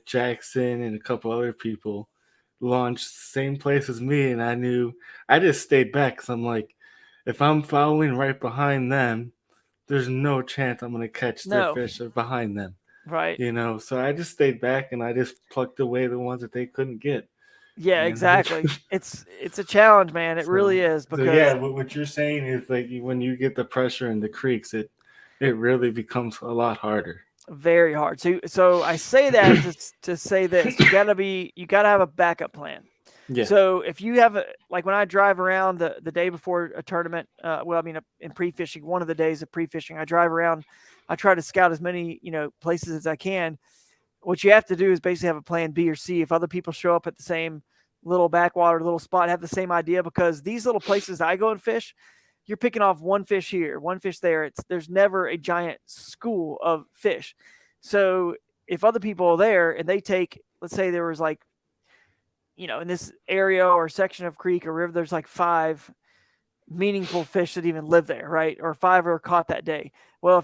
Jackson and a couple other people launched the same place as me, and I just stayed back because I'm like, if I'm following right behind them, there's no chance I'm gonna catch their No. fish behind them. Right. So I just stayed back and I just plucked away the ones that they couldn't get. Yeah, And exactly. It's a challenge, man. It really is so because yeah, what you're saying is like when you get the pressure in the creeks, it really becomes a lot harder. very hard. So I say that to say this: you gotta have a backup plan. Yeah. So if you have like when I drive around the day before a tournament, in pre-fishing, one of the days of pre-fishing, I drive around. I try to scout as many places as I can. What you have to do is basically have a plan B or C. If other people show up at the same little backwater, little spot, have the same idea, because these little places I go and fish, you're picking off one fish here, one fish there. There's never a giant school of fish. So if other people are there and they take, let's say there was like, in this area or section of creek or river, there's like 5 meaningful fish that even live there, right? Or 5 are caught that day. Well,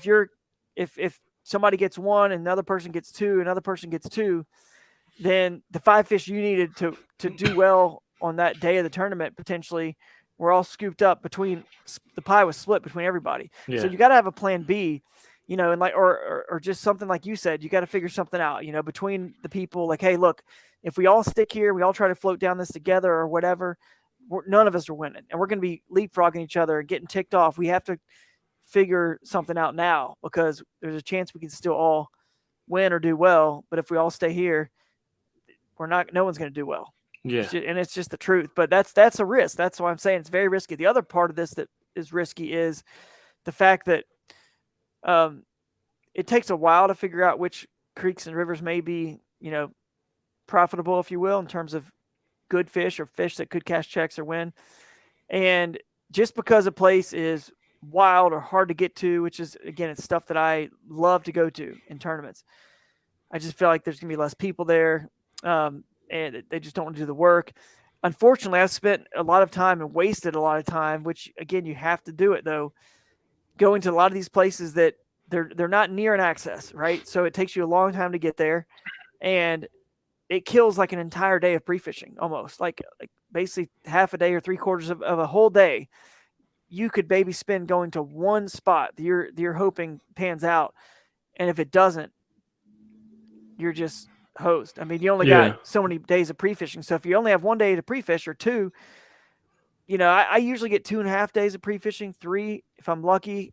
if somebody gets 1 and another person gets 2, another person gets 2, then the 5 fish you needed to do well on that day of the tournament potentially were all scooped up between the pie was split between everybody. Yeah. So you got to have a plan B, and like or just something like you said, you got to figure something out, between the people. Like, hey, look, if we all stick here, we all try to float down this together or whatever, none of us are winning, and we're going to be leapfrogging each other and getting ticked off. We have to figure something out now because there's a chance we can still all win or do well. But if we all stay here, no one's going to do well. Yeah. And it's just the truth. But that's a risk. That's why I'm saying it's very risky. The other part of this that is risky is the fact that it takes a while to figure out which creeks and rivers may be, profitable, if you will, in terms of good fish or fish that could cash checks or win. And just because a place is wild or hard to get to, which is, again, it's stuff that I love to go to in tournaments, I just feel like there's going to be less people there. And they just don't want to do the work. Unfortunately, I've spent a lot of time and wasted a lot of time, which, again, you have to do it, though, going to a lot of these places that they're not near an access, right? So it takes you a long time to get there, and it kills like an entire day of pre-fishing almost, like basically half a day or 3/4 of a whole day. You could maybe spend going to one spot that you're hoping pans out, and if it doesn't, you're just hosed. I mean, you only got so many days of pre-fishing. So if you only have 1 day to pre-fish or 2, I usually get 2.5 days of pre-fishing, 3 if I'm lucky.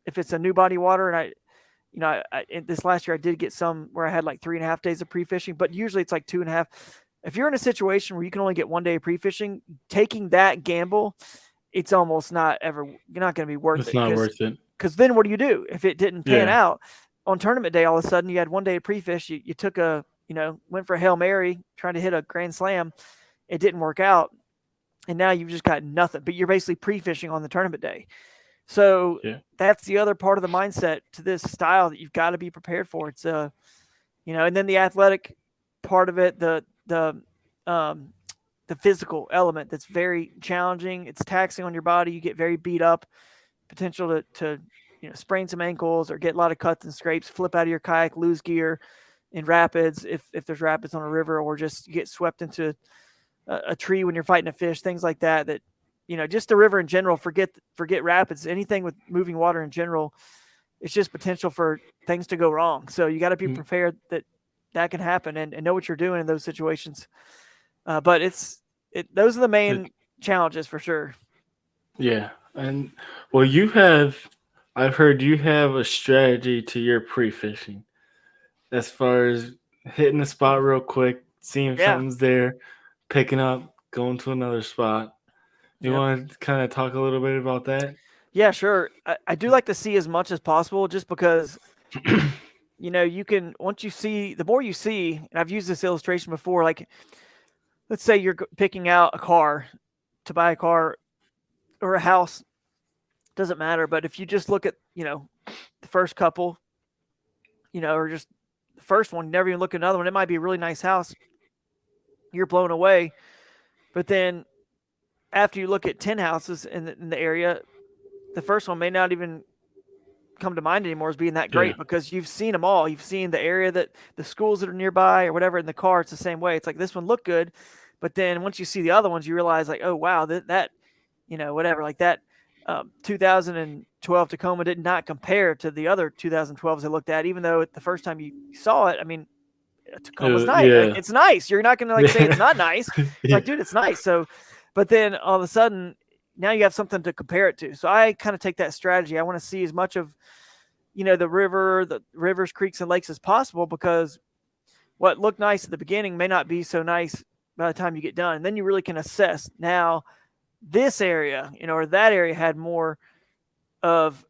If it's a new body water, and this last year I did get some where I had like 3.5 days of pre-fishing, but usually it's like 2.5. If you're in a situation where you can only get 1 day of pre-fishing, taking that gamble, it's almost not ever. You're not going to be worth it. It's not worth it. Because then what do you do if it didn't pan out? On tournament day, all of a sudden you had 1 day of pre-fish. You took went for a Hail Mary trying to hit a grand slam. It didn't work out. And now you've just got nothing, but you're basically pre-fishing on the tournament day. So that's the other part of the mindset to this style that you've got to be prepared for. It's and then the athletic part of it, the physical element that's very challenging. It's taxing on your body. You get very beat up, potential to sprain some ankles or get a lot of cuts and scrapes, flip out of your kayak, lose gear in rapids if there's rapids on a river, or just get swept into a tree when you're fighting a fish, things like that. That just the river in general. Forget rapids. Anything with moving water in general, it's just potential for things to go wrong. So you got to be prepared that can happen and know what you're doing in those situations. But those are the main challenges for sure. Yeah, and well, I've heard you have a strategy to your pre-fishing as far as hitting the spot real quick, seeing if something's there, picking up, going to another spot. You want to kind of talk a little bit about that? Yeah, sure. I do like to see as much as possible, just because, you can, once you see, the more you see, and I've used this illustration before, like, let's say you're picking out a car to buy a car or a house, doesn't matter. But if you just look at, the first couple, or just the first one, you never even look at another one, it might be a really nice house. You're blown away. But then after you look at 10 houses in the area, the first one may not even come to mind anymore as being that great because you've seen them all. You've seen the area that the schools that are nearby or whatever. In the car, it's the same way. It's like this one looked good, but then once you see the other ones, you realize like, oh wow, that whatever, like that 2012 Tacoma did not compare to the other 2012s I looked at, even though the first time you saw it, I mean, Tacoma's nice. Yeah. Like, it's nice. You're not going to say it's not nice. It's like, dude, it's nice. So, but then all of a sudden, now you have something to compare it to. So I kind of take that strategy. I want to see as much of, the rivers, creeks, and lakes as possible, because what looked nice at the beginning may not be so nice by the time you get done. And then you really can assess now this area, or that area had more of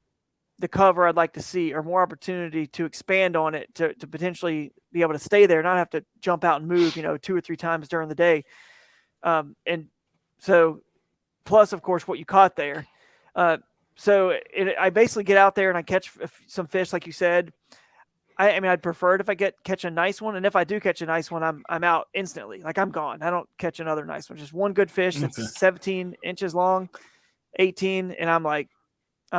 the cover I'd like to see, or more opportunity to expand on it to potentially be able to stay there, not have to jump out and move, 2 or 3 times during the day. And so plus, of course, what you caught there. I basically get out there and I catch some fish, like you said. I mean, I'd prefer it if I catch a nice one. And if I do catch a nice one, I'm out instantly. Like, I'm gone. I don't catch another nice one. Just one good fish that's 17 inches long, 18, and I'm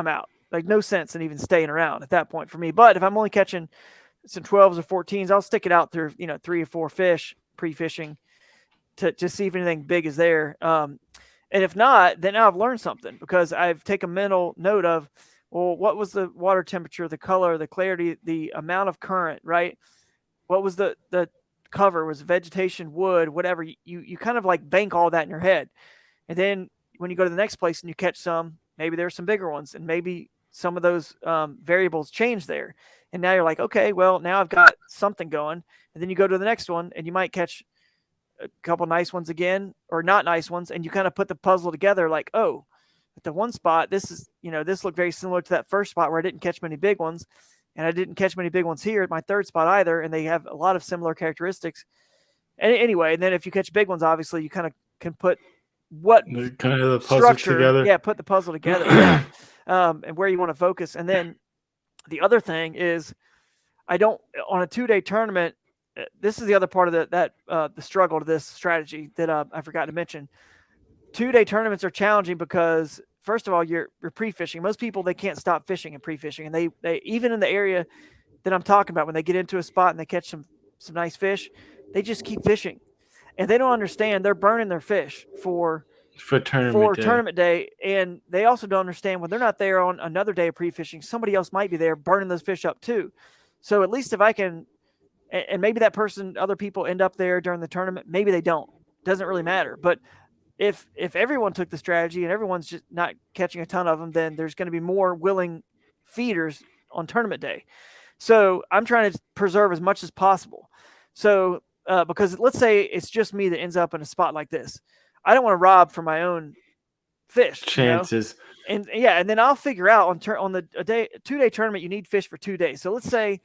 out. Like, no sense in even staying around at that point for me. But if I'm only catching some 12s or 14s, I'll stick it out through, 3 or 4 fish pre-fishing to just see if anything big is there. And if not, then now I've learned something, because I've taken mental note of, well, what was the water temperature, the color, the clarity, the amount of current, right? What was the cover? Was vegetation, wood, whatever? You kind of like bank all that in your head. And then when you go to the next place and you catch some, maybe there's some bigger ones, and maybe some of those variables change there. And now you're like, okay, well, now I've got something going. And then you go to the next one and you might catch a couple nice ones again, or not nice ones. And you kind of put the puzzle together like, oh, at the one spot, this looked very similar to that first spot where I didn't catch many big ones. And I didn't catch many big ones here at my third spot either. And they have a lot of similar characteristics. And anyway, and then if you catch big ones, obviously you kind of can put what kind of the puzzle structure together. Yeah, put the puzzle together. Yeah. And where you want to focus. And then the other thing is, I don't, on a 2-day tournament, this is the other part of the struggle to this strategy that I forgot to mention. 2-day tournaments are challenging because, first of all, you're pre-fishing. Most people, they can't stop fishing and pre-fishing, and they even in the area that I'm talking about, when they get into a spot and they catch some nice fish, they just keep fishing, and they don't understand they're burning their fish for tournament day. And they also don't understand when they're not there on another day of pre-fishing, somebody else might be there burning those fish up too. So at least if I can, and maybe that person, other people end up there during the tournament, maybe they don't. Doesn't really matter. But if everyone took the strategy and everyone's just not catching a ton of them, then there's going to be more willing feeders on tournament day. So I'm trying to preserve as much as possible. So because let's say it's just me that ends up in a spot like this, I don't want to rob for my own fish chances. And then I'll figure out on the 2-day tournament, you need fish for 2 days. So let's say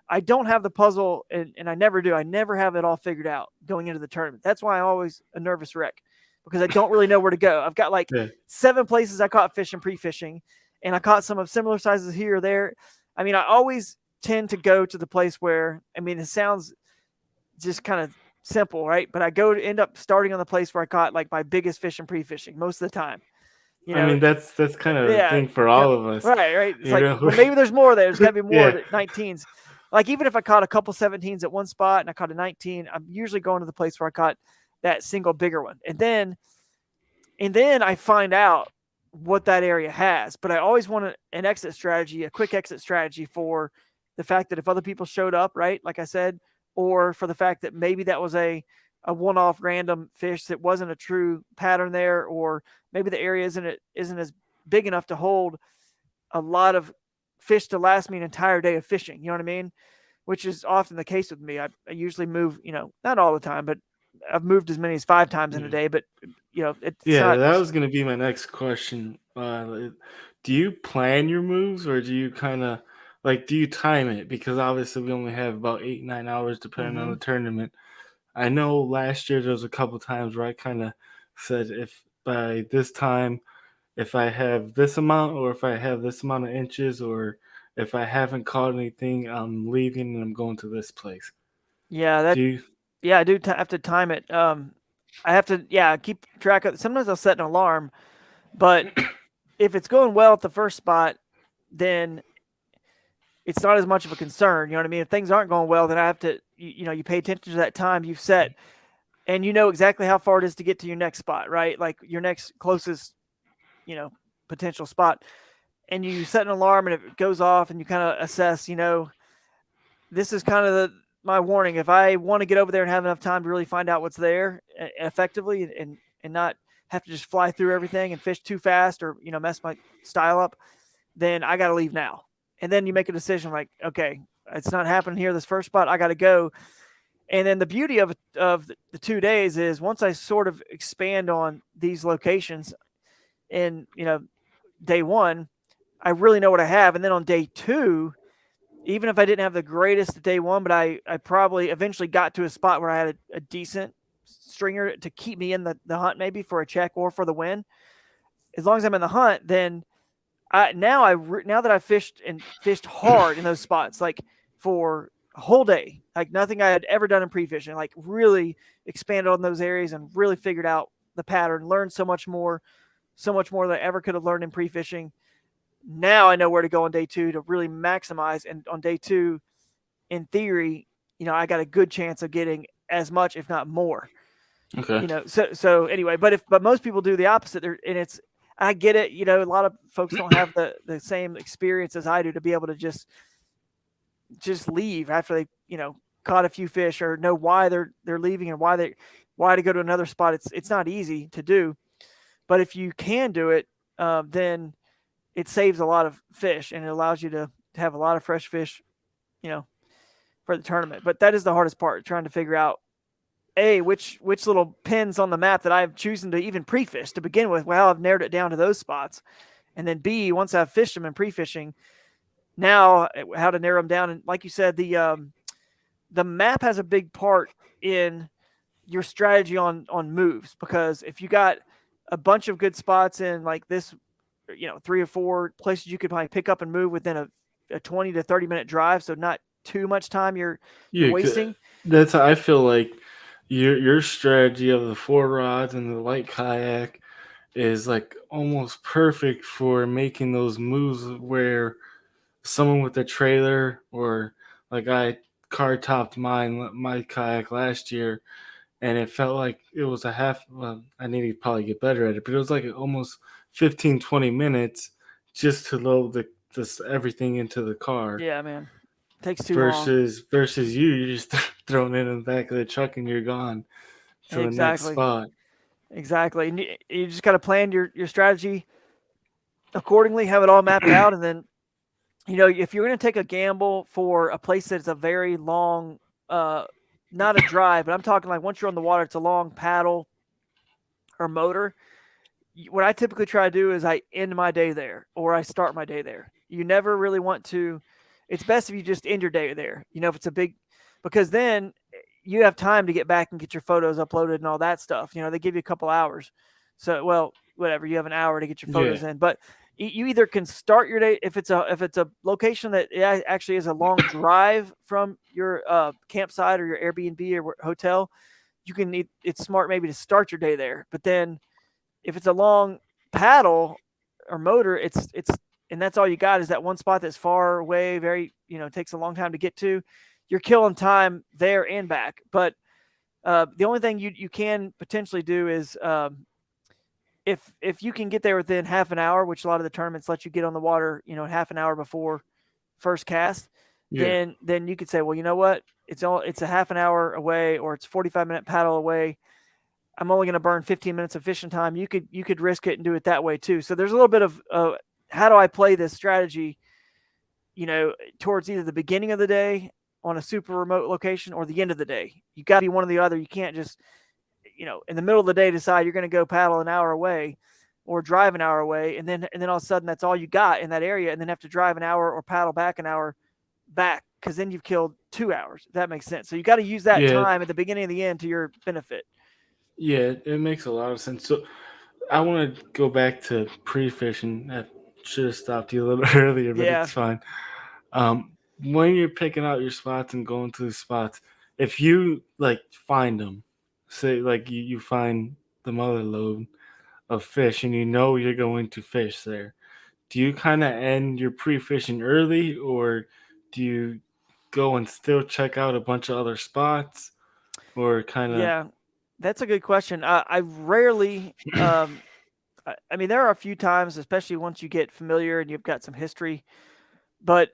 I don't have the puzzle, and I never do. I never have it all figured out going into the tournament. That's why I'm always a nervous wreck, because I don't really know where to go. I've got 7 places I caught fish and pre-fishing, and I caught some of similar sizes here or there. I mean, I always tend to go to the place where, I mean, it sounds just kind of simple, right? But I end up starting on the place where I caught my biggest fish and pre-fishing most of the time. I mean, that's kind of a thing for all of us. Right. It's well, maybe there's more there. There's got to be more 19s. Like, even if I caught a couple 17s at one spot and I caught a 19, I'm usually going to the place where I caught that single bigger one. And then I find out what that area has. But I always want an exit strategy, a quick exit strategy, for the fact that if other people showed up, right, like I said, or for the fact that maybe that was a one-off random fish that wasn't a true pattern there, or maybe the area isn't as big enough to hold a lot of fish to last me an entire day of fishing. You know what I mean? Which is often the case with me. I usually move, not all the time, but I've moved as many as 5 times in a day. But that was going to be my next question. Do you plan your moves, or do you kind of do you time it? Because obviously we only have about 8-9 hours depending on the tournament. I know last year there was a couple times where I kind of said, if by this time, if I have this amount, or if I have this amount of inches, or if I haven't caught anything, I'm leaving and I'm going to this place. Yeah, I do have to time it. I have to keep track of. Sometimes I'll set an alarm, but if it's going well at the first spot, then it's not as much of a concern. You know what I mean? If things aren't going well, then I have to you pay attention to that time you've set, and you know exactly how far it is to get to your next spot, right? Like your next closest potential spot, and you set an alarm, and if it goes off, and you kind of assess, this is kind of my warning. If I want to get over there and have enough time to really find out what's there effectively, and not have to just fly through everything and fish too fast, or mess my style up, then I got to leave now. And then you make a decision like, okay, it's not happening here. This first spot, I got to go. And then the beauty of the 2 days is once I sort of expand on these locations in day one, I really know what I have. And then on day two, even if I didn't have the greatest day one, but I probably eventually got to a spot where I had a decent stringer to keep me in the hunt, maybe for a check or for the win. As long as I'm in the hunt, then now that I've fished hard in those spots, like for a whole day, like nothing I had ever done in pre-fishing, like really expanded on those areas and really figured out the pattern, learned so much more than I ever could have learned in pre-fishing. Now I know where to go on day two to really maximize. And on day two, in theory, I got a good chance of getting as much, if not more. Okay. So anyway, but most people do the opposite. I get it. A lot of folks don't have the same experience as I do to be able to just leave after they, caught a few fish, or know why they're leaving and why to go to another spot. It's not easy to do, but if you can do it, then it saves a lot of fish, and it allows you to have a lot of fresh fish, for the tournament. But that is the hardest part, trying to figure out which little pins on the map that I've chosen to even pre-fish to begin with. Well, I've narrowed it down to those spots. And then B, once I've fished them in pre-fishing, now how to narrow them down. And like you said, the map has a big part in your strategy on moves, because if you got a bunch of good spots in like this, 3 or 4 places you could probably pick up and move within a 20 to 30 minute drive, so not too much time you're wasting. That's how I feel like your strategy of the 4 rods and the light kayak is like almost perfect for making those moves where someone with a trailer, or like I car topped my kayak last year, and it felt like it was a half. Well, I need to probably get better at it, but it was like almost 15-20 minutes just to load this everything into the car. Yeah, man, takes too long. Versus you're just throwing it in the back of the truck and you're gone to the next spot. Exactly. And you just got to plan your strategy accordingly, have it all mapped out. And then, if you're going to take a gamble for a place that's a very long, not a drive, but I'm talking like once you're on the water, it's a long paddle or motor. What I typically try to do is I end my day there, or I start my day there. You never really want to. It's best if you just end your day there. If it's a big, because then you have time to get back and get your photos uploaded and all that stuff. They give you a couple hours. So, well, whatever, you have an hour to get your photos in, but you either can start your day if it's a location that actually is a long drive from your campsite or your Airbnb or hotel. It's smart maybe to start your day there, but then if it's a long paddle or motor, it's and that's all you got is that one spot that's far away, very, takes a long time to get to. You're killing time there and back. But the only thing you can potentially do is if you can get there within half an hour, which a lot of the tournaments let you get on the water, half an hour before first cast, then you could say, well, you know what? It's a half an hour away, or it's 45-minute paddle away. I'm only going to burn 15 minutes of fishing time. You could risk it and do it that way too. So there's a little bit of how do I play this strategy, towards either the beginning of the day on a super remote location or the end of the day. You got to be one or the other. You can't just, in the middle of the day decide you're going to go paddle an hour away or drive an hour away. And then all of a sudden that's all you got in that area, and then have to drive an hour or paddle back an hour back, because then you've killed 2 hours. If that makes sense. So you got to use that time at the beginning and the end to your benefit. Yeah, it makes a lot of sense. So I want to go back to pre-fishing. I should have stopped you a little bit earlier, but it's fine. When you're picking out your spots and going to the spots, if you like find them say like you find the mother lode of fish and you know you're going to fish there, do you kind of end your pre-fishing early, or do you go and still check out a bunch of other spots, or kind of? Yeah, that's a good question. I rarely, I mean, there are a few times, especially once you get familiar and you've got some history, but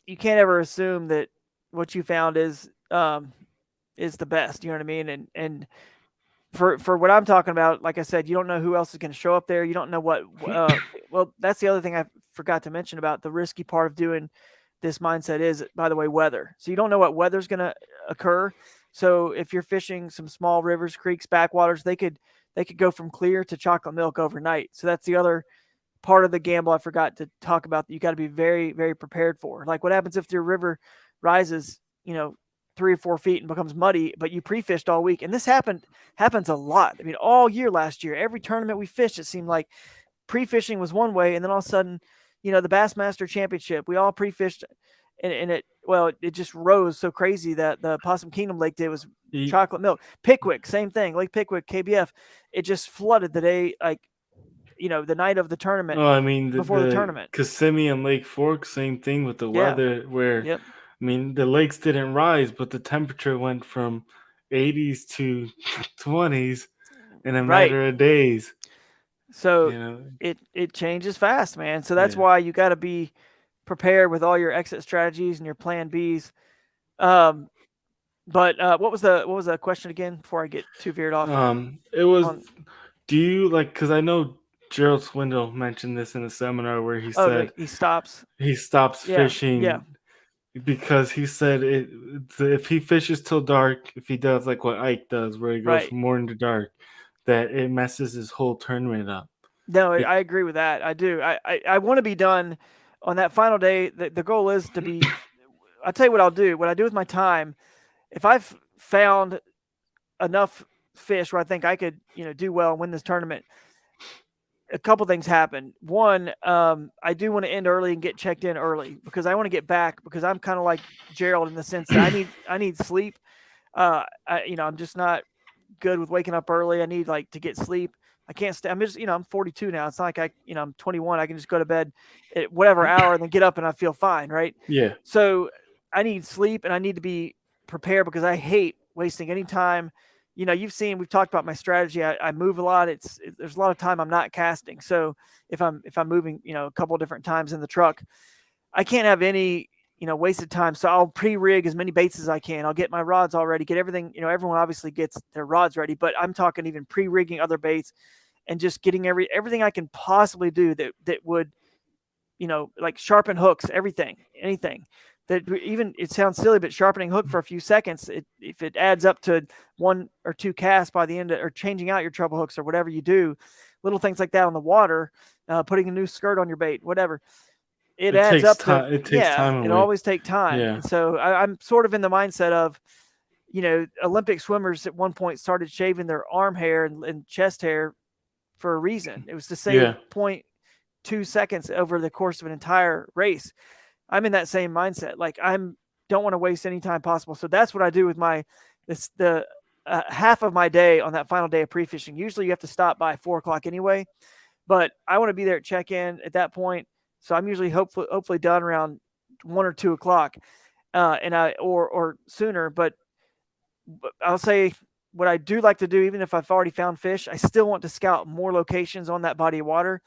you can't ever assume that what you found is the best. You know what I mean? And for what I'm talking about, like I said, you don't know who else is going to show up there. You don't know what. Well, that's the other thing I forgot to mention about the risky part of doing this mindset is, by the way, weather. So you don't know what weather's going to occur. So if you're fishing some small rivers, creeks, backwaters, they could go from clear to chocolate milk overnight. So that's the other part of the gamble I forgot to talk about that you got to be very, very prepared for. Like what happens if your river rises, 3 or 4 feet and becomes muddy, but you pre-fished all week. And this happens a lot. I mean, all year last year, every tournament we fished, it seemed like pre-fishing was one way. And then all of a sudden, the Bassmaster Championship, we all pre-fished and it just rose so crazy that the Possum Kingdom Lake did was chocolate milk. Pickwick, same thing. Lake Pickwick, KBF, it just flooded the day, like, the night of the tournament. Oh, I mean, before the tournament. Kissimmee and Lake Fork, same thing with the weather, where, Yep. I mean, the lakes didn't rise, but the temperature went from 80s to 20s in a matter of days. So it changes fast, man. So that's why you got to be prepared with all your exit strategies and your plan Bs. But what was the question again before I get too veered off? It was, do you like, because I know Gerald Swindle mentioned this in a seminar where he said he stops fishing because he said if he fishes till dark, if he does like what Ike does, where he goes from morning to dark, that it messes his whole tournament up. No, I agree with that. I do. I want to be done on that final day. The goal is to be. I'll tell you what I'll do. What I do with my time, if I've found enough fish where I think I could, do well and win this tournament, a couple things happen. One, I do want to end early and get checked in early because I want to get back, because I'm kind of like Gerald in the sense that I need sleep. I'm just not good with waking up early. I need to get sleep. I can't stay. I'm just, I'm 42 now. It's not like I'm 21. I can just go to bed at whatever hour and then get up and I feel fine. Right. Yeah. So I need sleep and I need to be prepared because I hate wasting any time. We've talked about my strategy. I move a lot. There's a lot of time I'm not casting. So if I'm moving, a couple of different times in the truck, I can't have any, wasted time. So I'll pre-rig as many baits as I can. I'll get my rods all ready, get everything, everyone obviously gets their rods ready, but I'm talking even pre-rigging other baits and just getting everything I can possibly do that would, like sharpen hooks, anything. That even, it sounds silly, but sharpening hook for a few seconds, if it adds up to 1 or 2 casts by the end or changing out your treble hooks or whatever you do, little things like that on the water, putting a new skirt on your bait, whatever, it adds up to, it takes time away. It always takes time. Yeah. And so I'm sort of in the mindset of, Olympic swimmers at one point started shaving their arm hair and chest hair for a reason. It was to save 0.2 seconds over the course of an entire race. I'm in that same mindset. Like don't want to waste any time possible. So that's what I do with the half of my day on that final day of pre-fishing. Usually you have to stop by 4:00 anyway, but I want to be there at check-in at that point. So I'm usually hopefully done around 1 or 2 o'clock, or sooner. But I'll say what I do like to do, even if I've already found fish, I still want to scout more locations on that body of water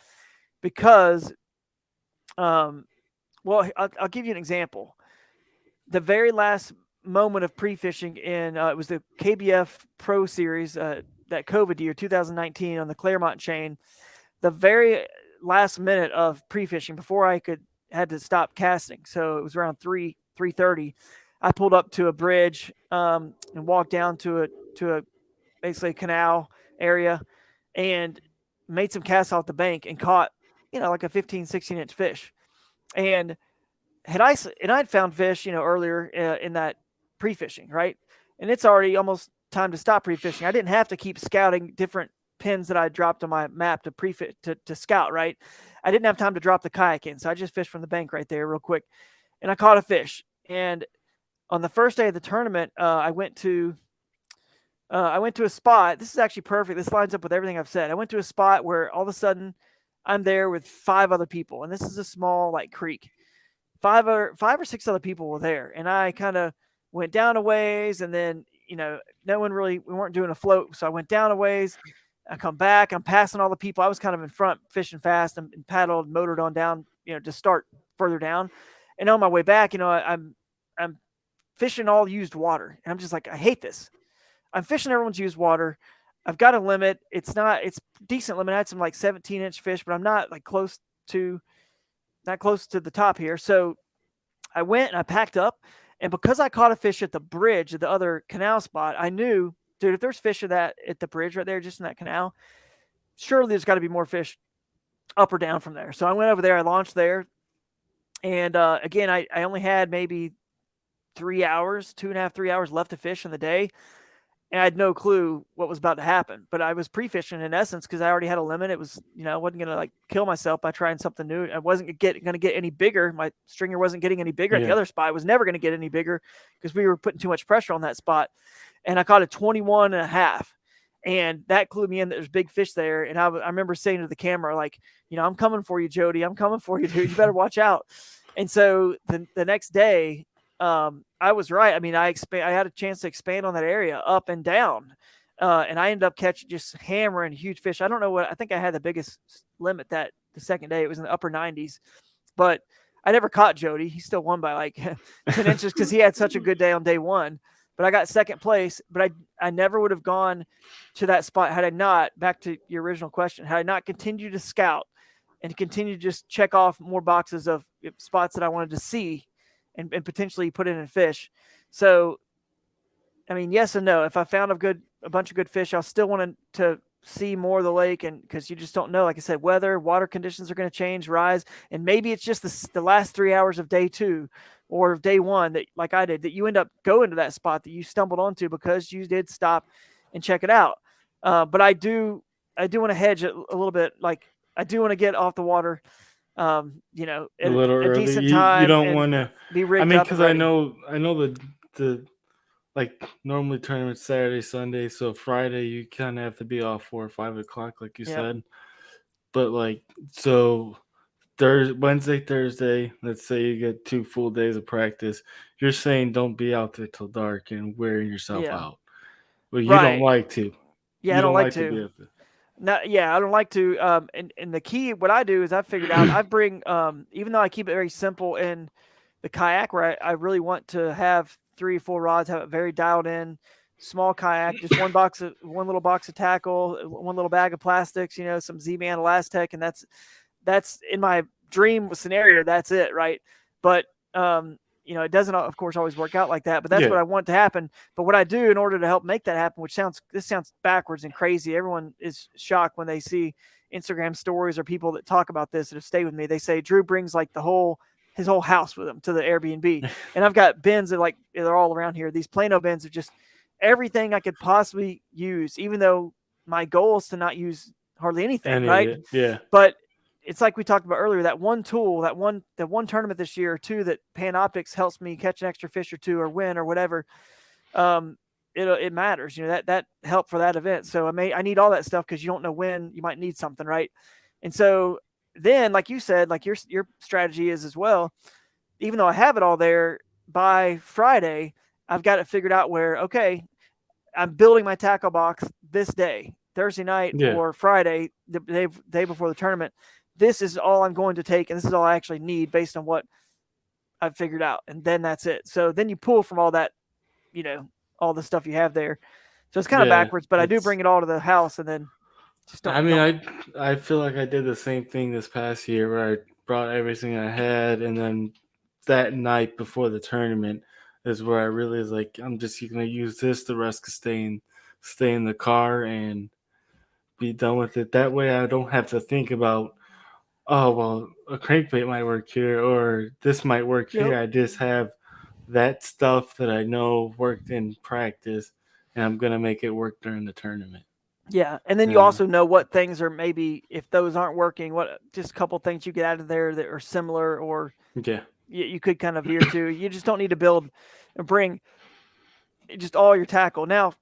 because, well, I'll give you an example. The very last moment of pre-fishing in it was the KBF Pro Series that COVID year, 2019, on the Claremont chain. The very last minute of pre-fishing before I had to stop casting. So it was around 3:30. I pulled up to a bridge and walked down to a basically a canal area and made some casts off the bank and caught, like a 15, 16-inch fish. And I'd found fish, earlier in that pre-fishing, right? And it's already almost time to stop pre-fishing. I didn't have to keep scouting different pins that I dropped on my map to scout, right? I didn't have time to drop the kayak in, so I just fished from the bank right there real quick. And I caught a fish. And on the first day of the tournament, I went to I went to a spot. This is actually perfect. This lines up with everything I've said. I went to a spot where all of a sudden I'm there with 5 other people, and this is a small like creek. 5 or 6 other people were there, and I kind of went down a ways, and then no one really. We weren't doing a float, so I went down a ways. I come back. I'm passing all the people. I was kind of in front, fishing fast, and paddled, motored on down, to start further down. And on my way back, I'm fishing all used water, and I'm just like, I hate this. I'm fishing everyone's used water. I've got a limit. It's decent limit. I had some like 17-inch fish, but I'm not like close to the top here. So I went and I packed up, and because I caught a fish at the bridge at the other canal spot, I knew, dude, if there's fish at the bridge right there, just in that canal, surely there's got to be more fish up or down from there. So I went over there. I launched there, and again, I only had maybe 3 hours, 2.5, 3 hours left to fish in the day. And I had no clue what was about to happen, but I was pre-fishing in essence because I already had a limit. It was, I wasn't going to like kill myself by trying something new. I wasn't going to get any bigger. My stringer wasn't getting any bigger at the other spot. I was never going to get any bigger because we were putting too much pressure on that spot. And I caught a 21.5, and that clued me in that there's big fish there. And I remember saying to the camera, like, I'm coming for you, Jody. I'm coming for you, dude. You better watch out. And so the next day, I was right. I mean, I had a chance to expand on that area up and down, and I ended up just hammering huge fish. I don't know I think I had the biggest limit the second day. It was in the upper 90s, but I never caught Jody. He still won by like 10 inches because he had such a good day on day one. But I got second place. But I never would have gone to that spot had I not, back to your original question, had I not continued to scout and continue to just check off more boxes of spots that I wanted to see and potentially put in and fish. So, I mean, yes and no. If I found a bunch of good fish, I'll still want to see more of the lake, and because you just don't know. Like I said, water conditions are going to change, rise, and maybe it's just the last 3 hours of day 2 or of day 1 that, like I did, that you end up going to that spot that you stumbled onto because you did stop and check it out. But I do want to hedge it a little bit. Like, I do want to get off the water, a little early. decent time. You don't want to be rigged. I mean, up because and I ready. know the like normally tournaments Saturday, Sunday, so Friday you kind of have to be off 4 or 5 o'clock, like you said. But like, so Wednesday, Thursday, let's say you get 2 full days of practice. You're saying don't be out there till dark and wearing yourself out. Well, you don't like to. Yeah, You I don't like to be to. out there. No, yeah, I don't like to. And the key, what I do is I figured out I bring, even though I keep it very simple in the kayak, where I really want to have 3 or 4 rods, have it very dialed in, small kayak, just one little box of tackle, one little bag of plastics, some Z-Man Elastec, and that's in my dream scenario. That's it, right? But it doesn't, of course, always work out like that, but that's what I want to happen. But what I do in order to help make that happen, this sounds backwards and crazy. Everyone is shocked when they see Instagram stories or people that talk about this that have stayed with me. They say Drew brings like his whole house with him to the Airbnb. And I've got bins that they're all around here. These Plano bins of just everything I could possibly use, even though my goal is to not use hardly anything, right? Yeah. But it's like we talked about earlier, that one tool, that one tournament this year or two that Panoptics helps me catch an extra fish or 2 or win or whatever. It matters, that help for that event. So I need all that stuff because you don't know when you might need something, right? And so then, like you said, like your strategy is as well, even though I have it all there, by Friday, I've got it figured out where, okay, I'm building my tackle box this day, Thursday night or Friday, the day before the tournament. This is all I'm going to take, and this is all I actually need based on what I've figured out. And then that's it. So then you pull from all that, all the stuff you have there. So it's kind of backwards, but I do bring it all to the house and then just don't. I feel like I did the same thing this past year where I brought everything I had, and then that night before the tournament is where I really was like, I'm just going to use this. The rest can stay in the car and be done with it. That way I don't have to think about, oh, well, a crankbait might work here or this might work here. I just have that stuff that I know worked in practice, and I'm going to make it work during the tournament. Yeah, and then you also know what things are, maybe if those aren't working, what just a couple things you get out of there that are similar, or you could kind of veer to. You just don't need to build and bring just all your tackle. Now,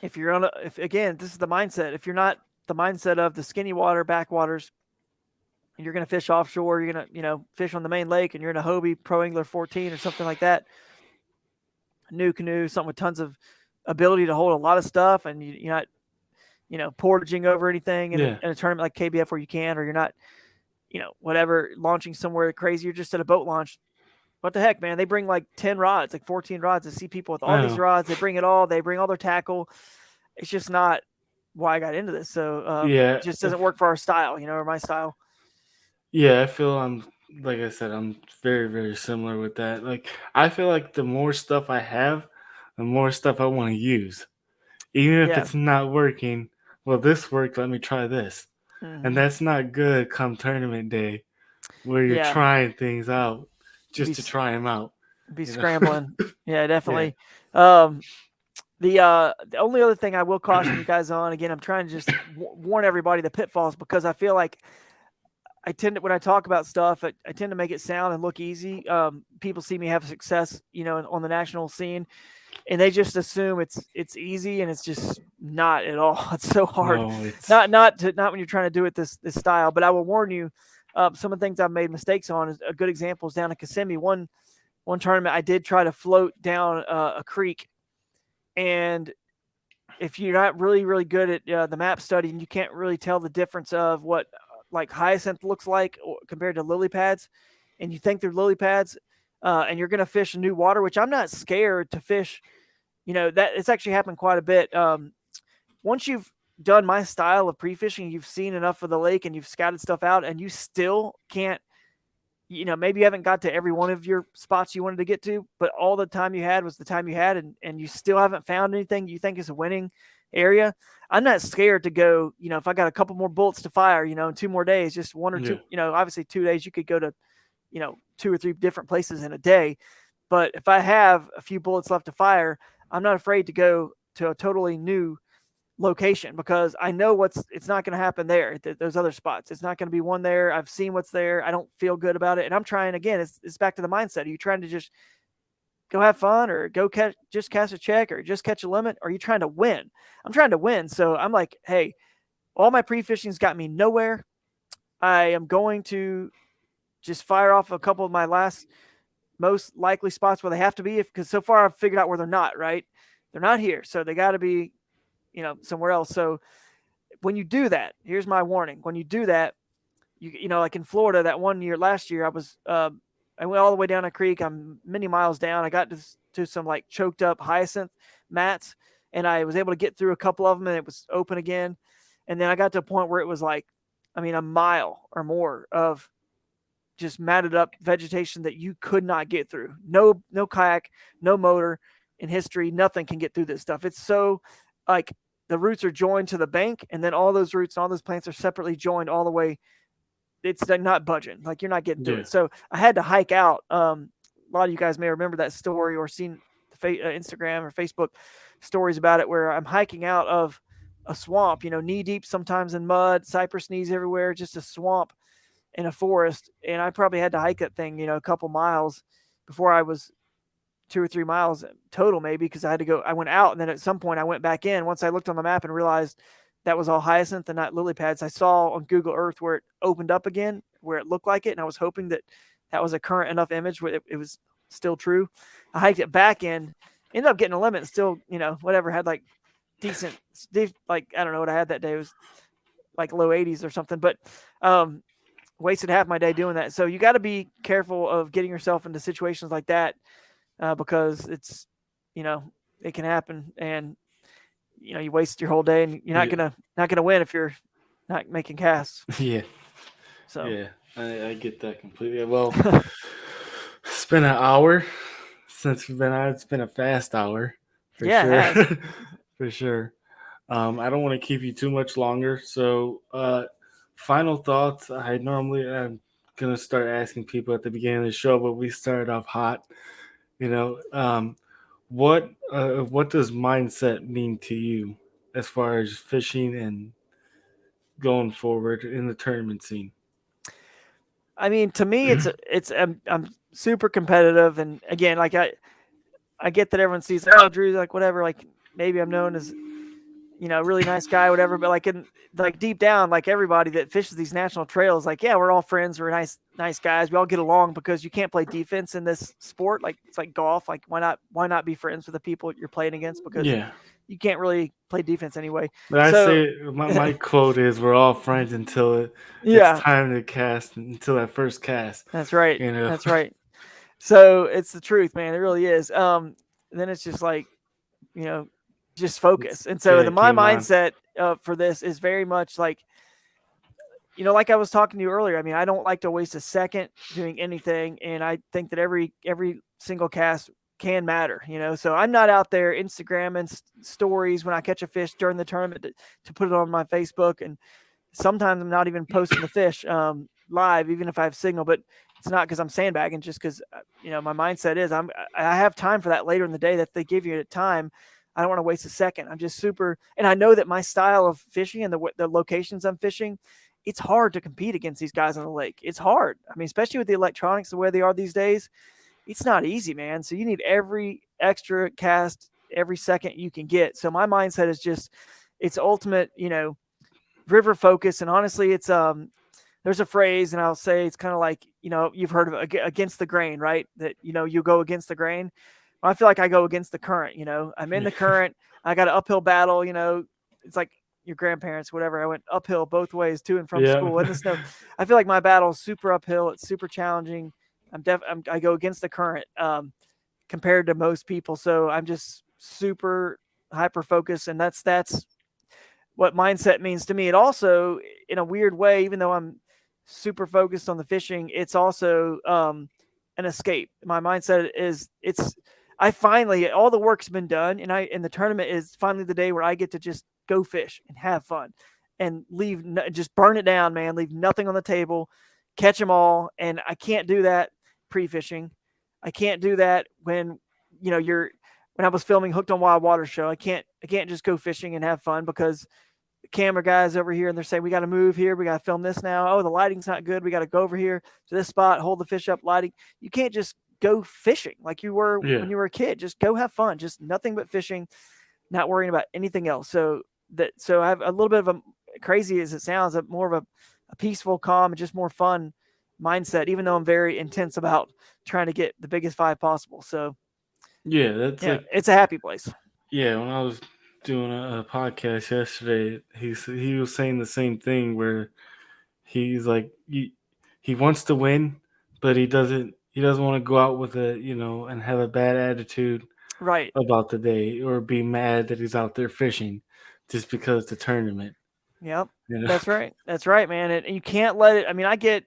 if you're if again, this is the mindset. If you're not the mindset of the skinny water, backwaters, and you're going to fish offshore, you're going to, fish on the main lake, and you're in a Hobie Pro Angler 14 or something like that, new canoe, something with tons of ability to hold a lot of stuff, and you're not, portaging over anything in a tournament like KBF where you can, or you're not, whatever, launching somewhere crazy. You're just at a boat launch. What the heck, man? They bring like 10 rods, like 14 rods. I see people with all these rods. They bring it all. They bring all their tackle. It's just not why I got into this. So it just doesn't work for our style, or my style. Yeah, I feel like I said, I'm very, very similar with that. Like, I feel like the more stuff I have, the more stuff I want to use. Even if it's not working, well, this worked, let me try this. Mm-hmm. And that's not good come tournament day where you're trying things out just to try them out. Be scrambling. Yeah, definitely. Yeah. The only other thing I will caution you guys on, again, I'm trying to just warn everybody the pitfalls, because I feel like when I talk about stuff, I tend to make it sound and look easy. People see me have success, on the national scene, and they just assume it's easy, and it's just not at all. It's so hard. No, it's not when you're trying to do it this style. But I will warn you, some of the things I've made mistakes on is a good example is down in Kissimmee. One tournament I did try to float down a creek, and if you're not really, really good at the map study, and you can't really tell the difference of what like hyacinth looks like compared to lily pads, and you think they're lily pads, and you're going to fish new water, which I'm not scared to fish. That it's actually happened quite a bit. Once you've done my style of pre-fishing, you've seen enough of the lake and you've scouted stuff out, and you still can't, maybe you haven't got to every one of your spots you wanted to get to, but all the time you had was the time you had, and you still haven't found anything you think is a winning area. I'm not scared to go, if I got a couple more bullets to fire, in 2 more days, just one or two, obviously 2 days, you could go to, 2 or 3 different places in a day. But if I have a few bullets left to fire, I'm not afraid to go to a totally new location, because I know it's not going to happen there at those other spots. It's not going to be one there. I've seen what's there. I don't feel good about it. And I'm trying, again, it's back to the mindset. Are you trying to just go have fun, or go just cast a check, or just catch a limit? Or are you trying to win? I'm trying to win. So I'm like, hey, all my pre-fishing's got me nowhere. I am going to just fire off a couple of my last most likely spots where they have to be, because so far I've figured out where they're not, right? They're not here. So they got to be, somewhere else. So when you do that, here's my warning. When you do that, like in Florida, that one year, last year, I went all the way down a creek. I'm many miles down. I got to some like choked up hyacinth mats, and I was able to get through a couple of them, and it was open again. And then I got to a point where it was like, a mile or more of just matted up vegetation that you could not get through. No kayak, no motor in history. Nothing can get through this stuff. It's so like the roots are joined to the bank, and then all those roots and all those plants are separately joined all the way. It's not budging. Like, you're not getting through it. So I had to hike out. A lot of you guys may remember that story, or seen Instagram or Facebook stories about it, where I'm hiking out of a swamp, knee deep sometimes in mud, cypress knees everywhere, just a swamp in a forest. And I probably had to hike that thing, a couple miles before I was 2 or 3 miles total, maybe, because I had to go. I went out, and then at some point I went back in. Once I looked on the map and realized that was all hyacinth and not lily pads, I saw on Google Earth where it opened up again, where it looked like it. And I was hoping that was a current enough image where it was still true. I hiked it back in, ended up getting a limit, still, whatever, had like decent, like, I don't know what I had that day. It was like low 80s or something, but wasted half my day doing that. So you got to be careful of getting yourself into situations like that, because it's, it can happen, and you waste your whole day, and you're not gonna win if you're not making casts. Yeah. So yeah, I get that completely. Well, it's been an hour since we've been out. It's been a fast hour, for sure. For sure. I don't want to keep you too much longer. So, final thoughts. I'm gonna start asking people at the beginning of the show, but we started off hot. What does mindset mean to you as far as fishing and going forward in the tournament scene? I mean, to me, I'm super competitive, and again, like I get that everyone sees, oh, Drew's like whatever, like maybe I'm known as really nice guy, whatever. But like deep down, like everybody that fishes these national trails, like, yeah, we're all friends. We're nice guys. We all get along because you can't play defense in this sport. Like it's like golf. Like why not be friends with the people you're playing against? Because you can't really play defense anyway. But I say my quote is, "We're all friends until it's time to cast. Until that first cast." That's right. You know? That's right. So it's the truth, man. It really is. Then it's just like, just focus. And so my mindset for this is very much like, like I was talking to you earlier. I mean, I don't like to waste a second doing anything, and I think that every single cast can matter. So I'm not out there Instagramming stories when I catch a fish during the tournament to put it on my Facebook, and sometimes I'm not even posting the fish live, even if I have signal. But it's not because I'm sandbagging, just because my mindset is I have time for that later in the day that they give you time. I don't want to waste a second. I'm just super, and I know that my style of fishing and the locations I'm fishing, it's hard to compete against these guys on the lake. It's hard. I mean, especially with the electronics the way they are these days, it's not easy, man. So you need every extra cast, every second you can get. So my mindset is just, it's ultimate, river focus. And honestly, it's there's a phrase, and I'll say it's kind of like, you've heard of against the grain, right? That you go against the grain. I feel like I go against the current. I'm in the current. I got an uphill battle. It's like your grandparents, whatever. I went uphill both ways to and from school in the snow. I feel like my battle is super uphill. It's super challenging. I go against the current compared to most people. So I'm just super hyper focused, and that's what mindset means to me. It also, in a weird way, even though I'm super focused on the fishing, it's also an escape. My mindset is I finally, all the work's been done, and the tournament is finally the day where I get to just go fish and have fun and just burn it down, man. Leave nothing on the table, catch them all. And I can't do that pre-fishing. I can't do that when I was filming Hooked on Wild Water show. I can't just go fishing and have fun because the camera guys over here and they're saying, we got to move here. We got to film this now. Oh, the lighting's not good. We got to go over here to this spot, hold the fish up, lighting. You can't just go fishing like you were when you were a kid. Just go have fun. Just nothing but fishing, not worrying about anything else. So I have a little bit of a, crazy as it sounds, more of a peaceful, calm, and just more fun mindset, even though I'm very intense about trying to get the biggest five possible. So it's a happy place. Yeah, when I was doing a podcast yesterday, he was saying the same thing where he's like he wants to win, but he doesn't want to go out with and have a bad attitude about the day or be mad that he's out there fishing just because it's a tournament. Yep. That's right, man. And you can't let it. I mean, I get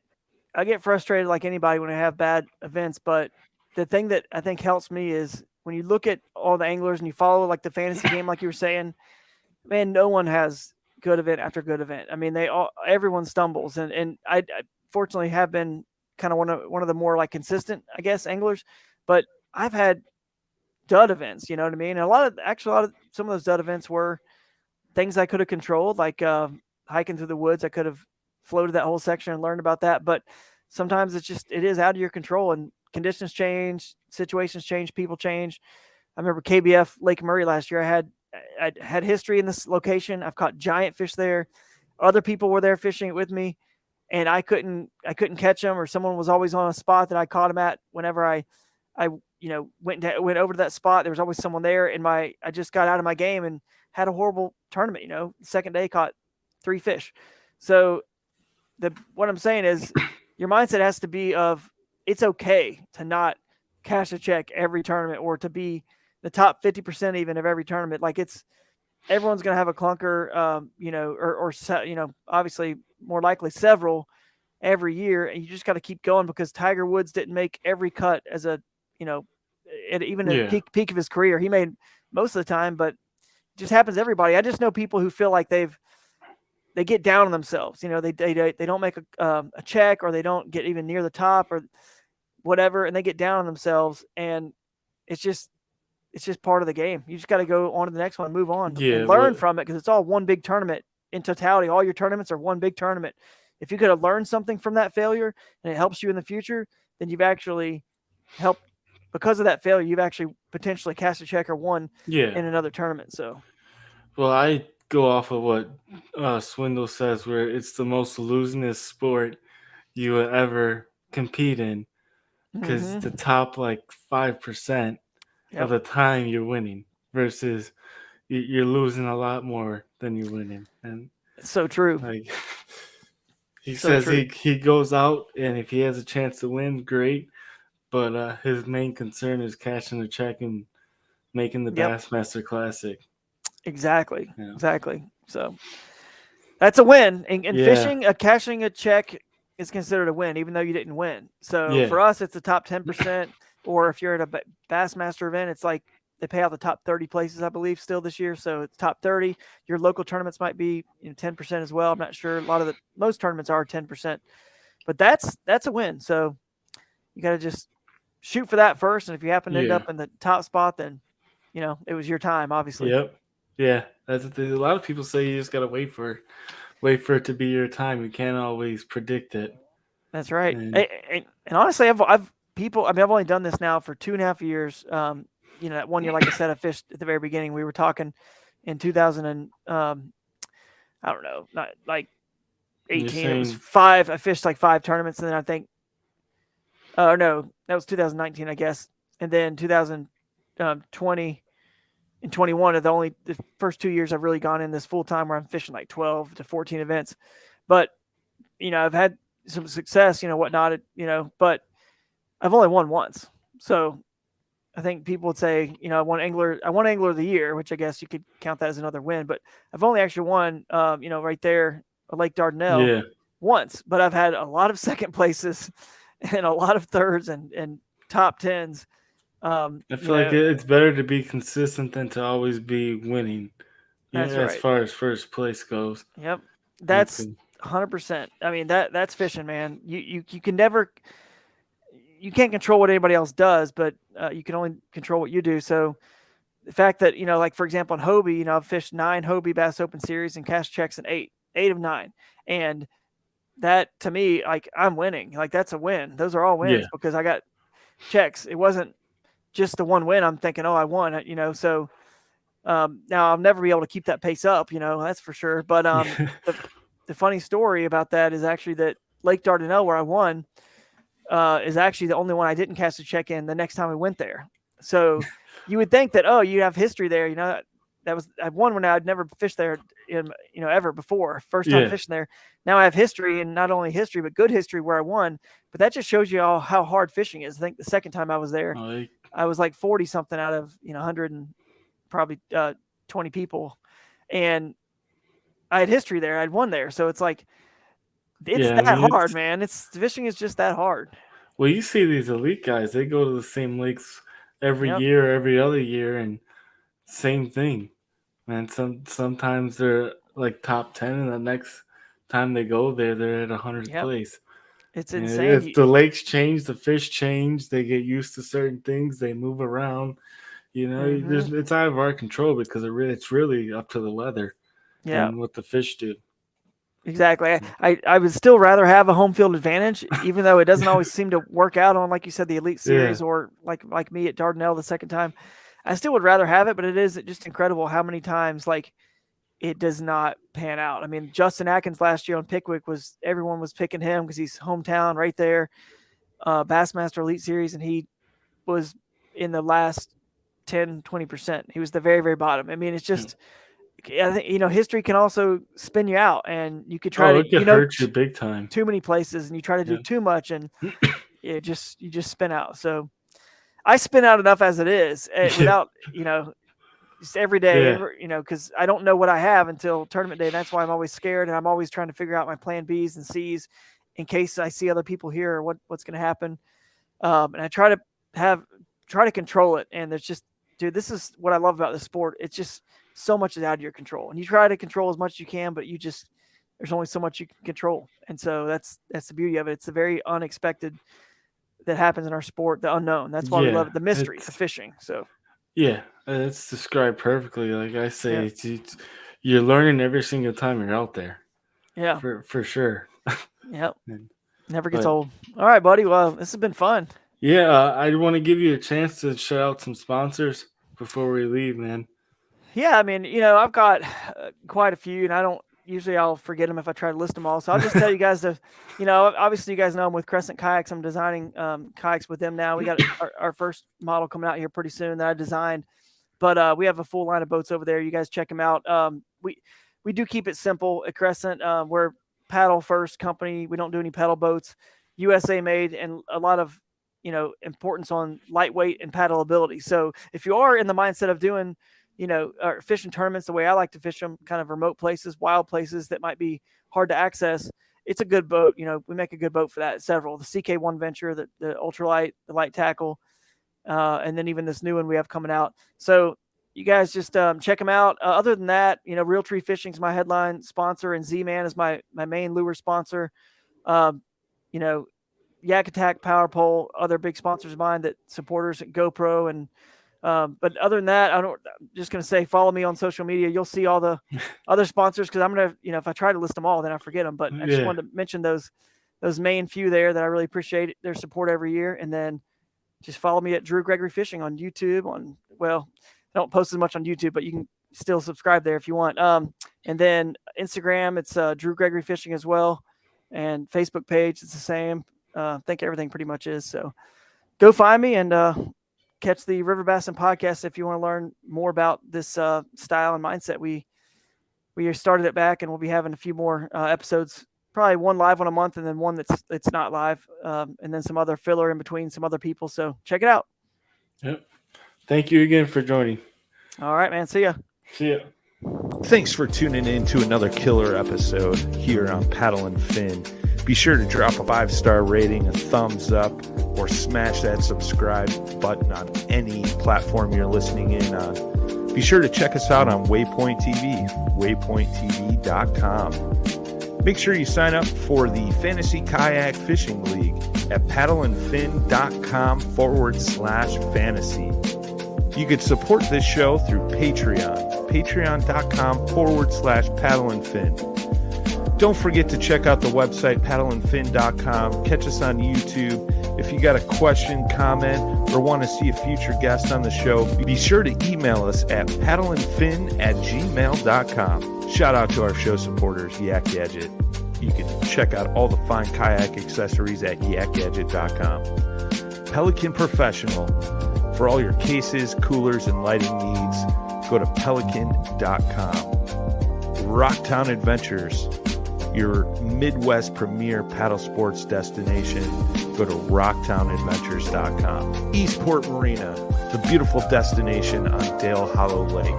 frustrated like anybody when I have bad events, but the thing that I think helps me is when you look at all the anglers and you follow like the fantasy game, like you were saying, man, no one has good event after good event. I mean, everyone stumbles, and I fortunately have been kind of one of the more like consistent, I guess, anglers, but I've had dud events, you know what I mean? And a lot of some of those dud events were things I could have controlled, like hiking through the woods. I could have floated that whole section and learned about that, but sometimes it is out of your control, and conditions change, situations change, people change. I remember KBF Lake Murray last year. I had history in this location. I've caught giant fish there. Other people were there fishing it with me, and I couldn't catch them, or someone was always on a spot that I caught them at. Whenever I went over to that spot, there was always someone there. And I just got out of my game and had a horrible tournament. The second day caught 3 fish. So what I'm saying is your mindset has to be of, it's okay to not cash a check every tournament, or to be the top 50% even of every tournament. Like everyone's going to have a clunker, or obviously more likely several every year. And you just got to keep going, because Tiger Woods didn't make every cut as at peak of his career. He made most of the time, but it just happens to everybody. I just know people who feel like they get down on themselves. They don't make a check, or they don't get even near the top or whatever, and they get down on themselves, and it's just part of the game. You just got to go on to the next one, move on, and learn from it, because it's all one big tournament in totality. All your tournaments are one big tournament. If you could have learned something from that failure and it helps you in the future, then you've actually helped. Because of that failure, you've actually potentially cast a check or won in another tournament. So, well, I go off of what Swindle says, where it's the most losingest sport you will ever compete in, because the top like 5% of the time you're winning versus you're losing a lot more than you're winning. And It's so true. like he So says, true. he goes out, and if he has a chance to win, great. But his main concern is cashing the check and making the Bassmaster Classic. Exactly. Yeah. Exactly. So that's a win. In fishing, cashing a check is considered a win, even though you didn't win. So for us, it's the top 10%. Or if you're at a Bassmaster event, it's like they pay out the top 30 places, I believe, still this year. So it's top 30. Your local tournaments might be 10% as well. I'm not sure. Most tournaments are 10%, but that's a win. So you got to just shoot for that first. And if you happen to end up in the top spot, then it was your time, obviously. Yep. Yeah. That's a lot of people say you just got to wait for it to be your time. You can't always predict it. That's right. And honestly, I've only done this now for 2.5 years. That one year, like I said, I fished at the very beginning. We were talking in 2000 and I don't know, not like 18. It was 5. I fished like 5 tournaments, and then I think, no, that was 2019, I guess. And then 2020 and 21 are the first 2 years I've really gone in this full time where I'm fishing like 12 to 14 events. But I've had some success, whatnot, but I've only won once. So I think people would say, I won Angler of the Year, which I guess you could count that as another win, but I've only actually won, right there at Lake Dardanelle once, but I've had a lot of second places and a lot of thirds and top 10s. I feel like it's better to be consistent than to always be winning. That's right. As far as first place goes. Yep. That's 100%. I mean, that's fishing, man. You can never, you can't control what anybody else does, but you can only control what you do. So the fact that, like for example, in Hobie, I've fished 9 Hobie Bass Open Series and cashed checks in 8 of 9. And that to me, like I'm winning, like that's a win. Those are all wins because I got checks. It wasn't just the one win. I'm thinking, oh, I won, so now I'll never be able to keep that pace up, that's for sure. But the funny story about that is actually that Lake Dardanelle, where I won, is actually the only one I didn't cast a check in the next time we went there. So you would think that, oh, you have history there. I've won when I'd never fished there ever before. First time fishing there. Now I have history, and not only history, but good history where I won. But that just shows you how hard fishing is. I think the second time I was there, I was like 40 something out of 100 and probably 20 people, and I had history there. I'd won there, so it's like it's hard, man. Fishing is just that hard. Well, you see these elite guys; they go to the same lakes every year, every other year, and same thing. Man, sometimes they're like top 10, and the next time they go there, they're at 100th place. It's insane. If the lakes change, the fish change. They get used to certain things. They move around. It's out of our control because it's really up to the weather and what the fish do. Exactly. I would still rather have a home field advantage, even though it doesn't always seem to work out on, like you said, the Elite Series or like me at Dardanelle the second time. I still would rather have it, but it is just incredible how many times it does not pan out. I mean, Justin Atkins last year on Pickwick everyone was picking him because he's hometown right there, Bassmaster Elite Series, and he was in the last 10, 20%. He was the very, very bottom. I mean, it's just, I think, history can also spin you out, and you could try to, hurt you big time. Too many places, and you try to do too much, and you just spin out. So I spin out enough as it is without, just every day, because I don't know what I have until tournament day. That's why I'm always scared, and I'm always trying to figure out my plan B's and C's in case I see other people here or what's going to happen. And I try to control it. And it's just, dude, this is what I love about the sport. It's just so much is out of your control, and you try to control as much as you can, but there's only so much you can control. And so that's the beauty of it. It's the very unexpected that happens in our sport, the unknown. That's why we love it, the mystery of fishing. So yeah, it's described perfectly. Like I say, you're learning every single time you're out there. Yeah, for sure. Yep. Never gets old. All right, buddy. Well, this has been fun. Yeah, I want to give you a chance to shout out some sponsors before we leave, man. Yeah, I mean, I've got quite a few, and I'll forget them if I try to list them all. So I'll just tell you guys obviously you guys know I'm with Crescent Kayaks. I'm designing kayaks with them now. We got our first model coming out here pretty soon that I designed, but we have a full line of boats over there. You guys check them out. We do keep it simple at Crescent. We're paddle first company. We don't do any pedal boats, USA made, and a lot of importance on lightweight and paddleability. So if you are in the mindset of doing fishing tournaments the way I like to fish them, kind of remote places, wild places that might be hard to access, it's a good boat. We make a good boat for that. Several, the CK1 Venture, the ultralight, the light tackle, and then even this new one we have coming out. So you guys just check them out. Other than that, Real Tree Fishing is my headline sponsor, and Z-Man is my main lure sponsor. Yak Attack, Power Pole, other big sponsors of mine that supporters at GoPro. And but other than that, I'm just going to say, follow me on social media. You'll see all the other sponsors, because I'm going to, if I try to list them all, then I forget them. But I just wanted to mention those main few there that I really appreciate their support every year. And then just follow me at Drew Gregory Fishing on YouTube. I don't post as much on YouTube, but you can still subscribe there if you want. And then Instagram, it's Drew Gregory Fishing as well. And Facebook page, it's the same. I think everything pretty much is. So go find me and catch the River Bassin podcast if you want to learn more about this style and mindset. We started it back, and we'll be having a few more episodes, probably one live one a month, and then one that's not live, and then some other filler in between some other people. So check it out. Yep. Thank you again for joining. All right, man. See ya. See ya. Thanks for tuning in to another killer episode here on Paddle and Fin. Be sure to drop a 5-star rating, a thumbs up, or smash that subscribe button on any platform you're listening in on. Be sure to check us out on Waypoint TV, waypointtv.com. Make sure you sign up for the Fantasy Kayak Fishing League at paddleandfin.com/fantasy. You could support this show through Patreon, patreon.com/paddleandfin. Don't forget to check out the website, paddleandfin.com. Catch us on YouTube. If you got a question, comment, or want to see a future guest on the show, be sure to email us at paddleandfin@gmail.com. Shout out to our show supporters, Yak Gadget. You can check out all the fine kayak accessories at yakgadget.com. Pelican Professional. For all your cases, coolers, and lighting needs, go to pelican.com. Rocktown Adventures, your Midwest premier paddle sports destination. Go to rocktownadventures.com. Eastport Marina, the beautiful destination on Dale Hollow Lake.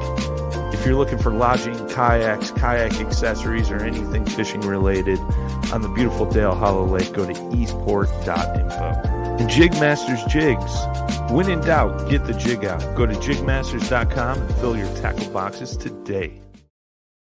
If you're looking for lodging, kayaks, kayak accessories, or anything fishing related on the beautiful Dale Hollow Lake, go to eastport.info. And Jigmasters Jigs. When in doubt, get the jig out. Go to jigmasters.com and fill your tackle boxes today.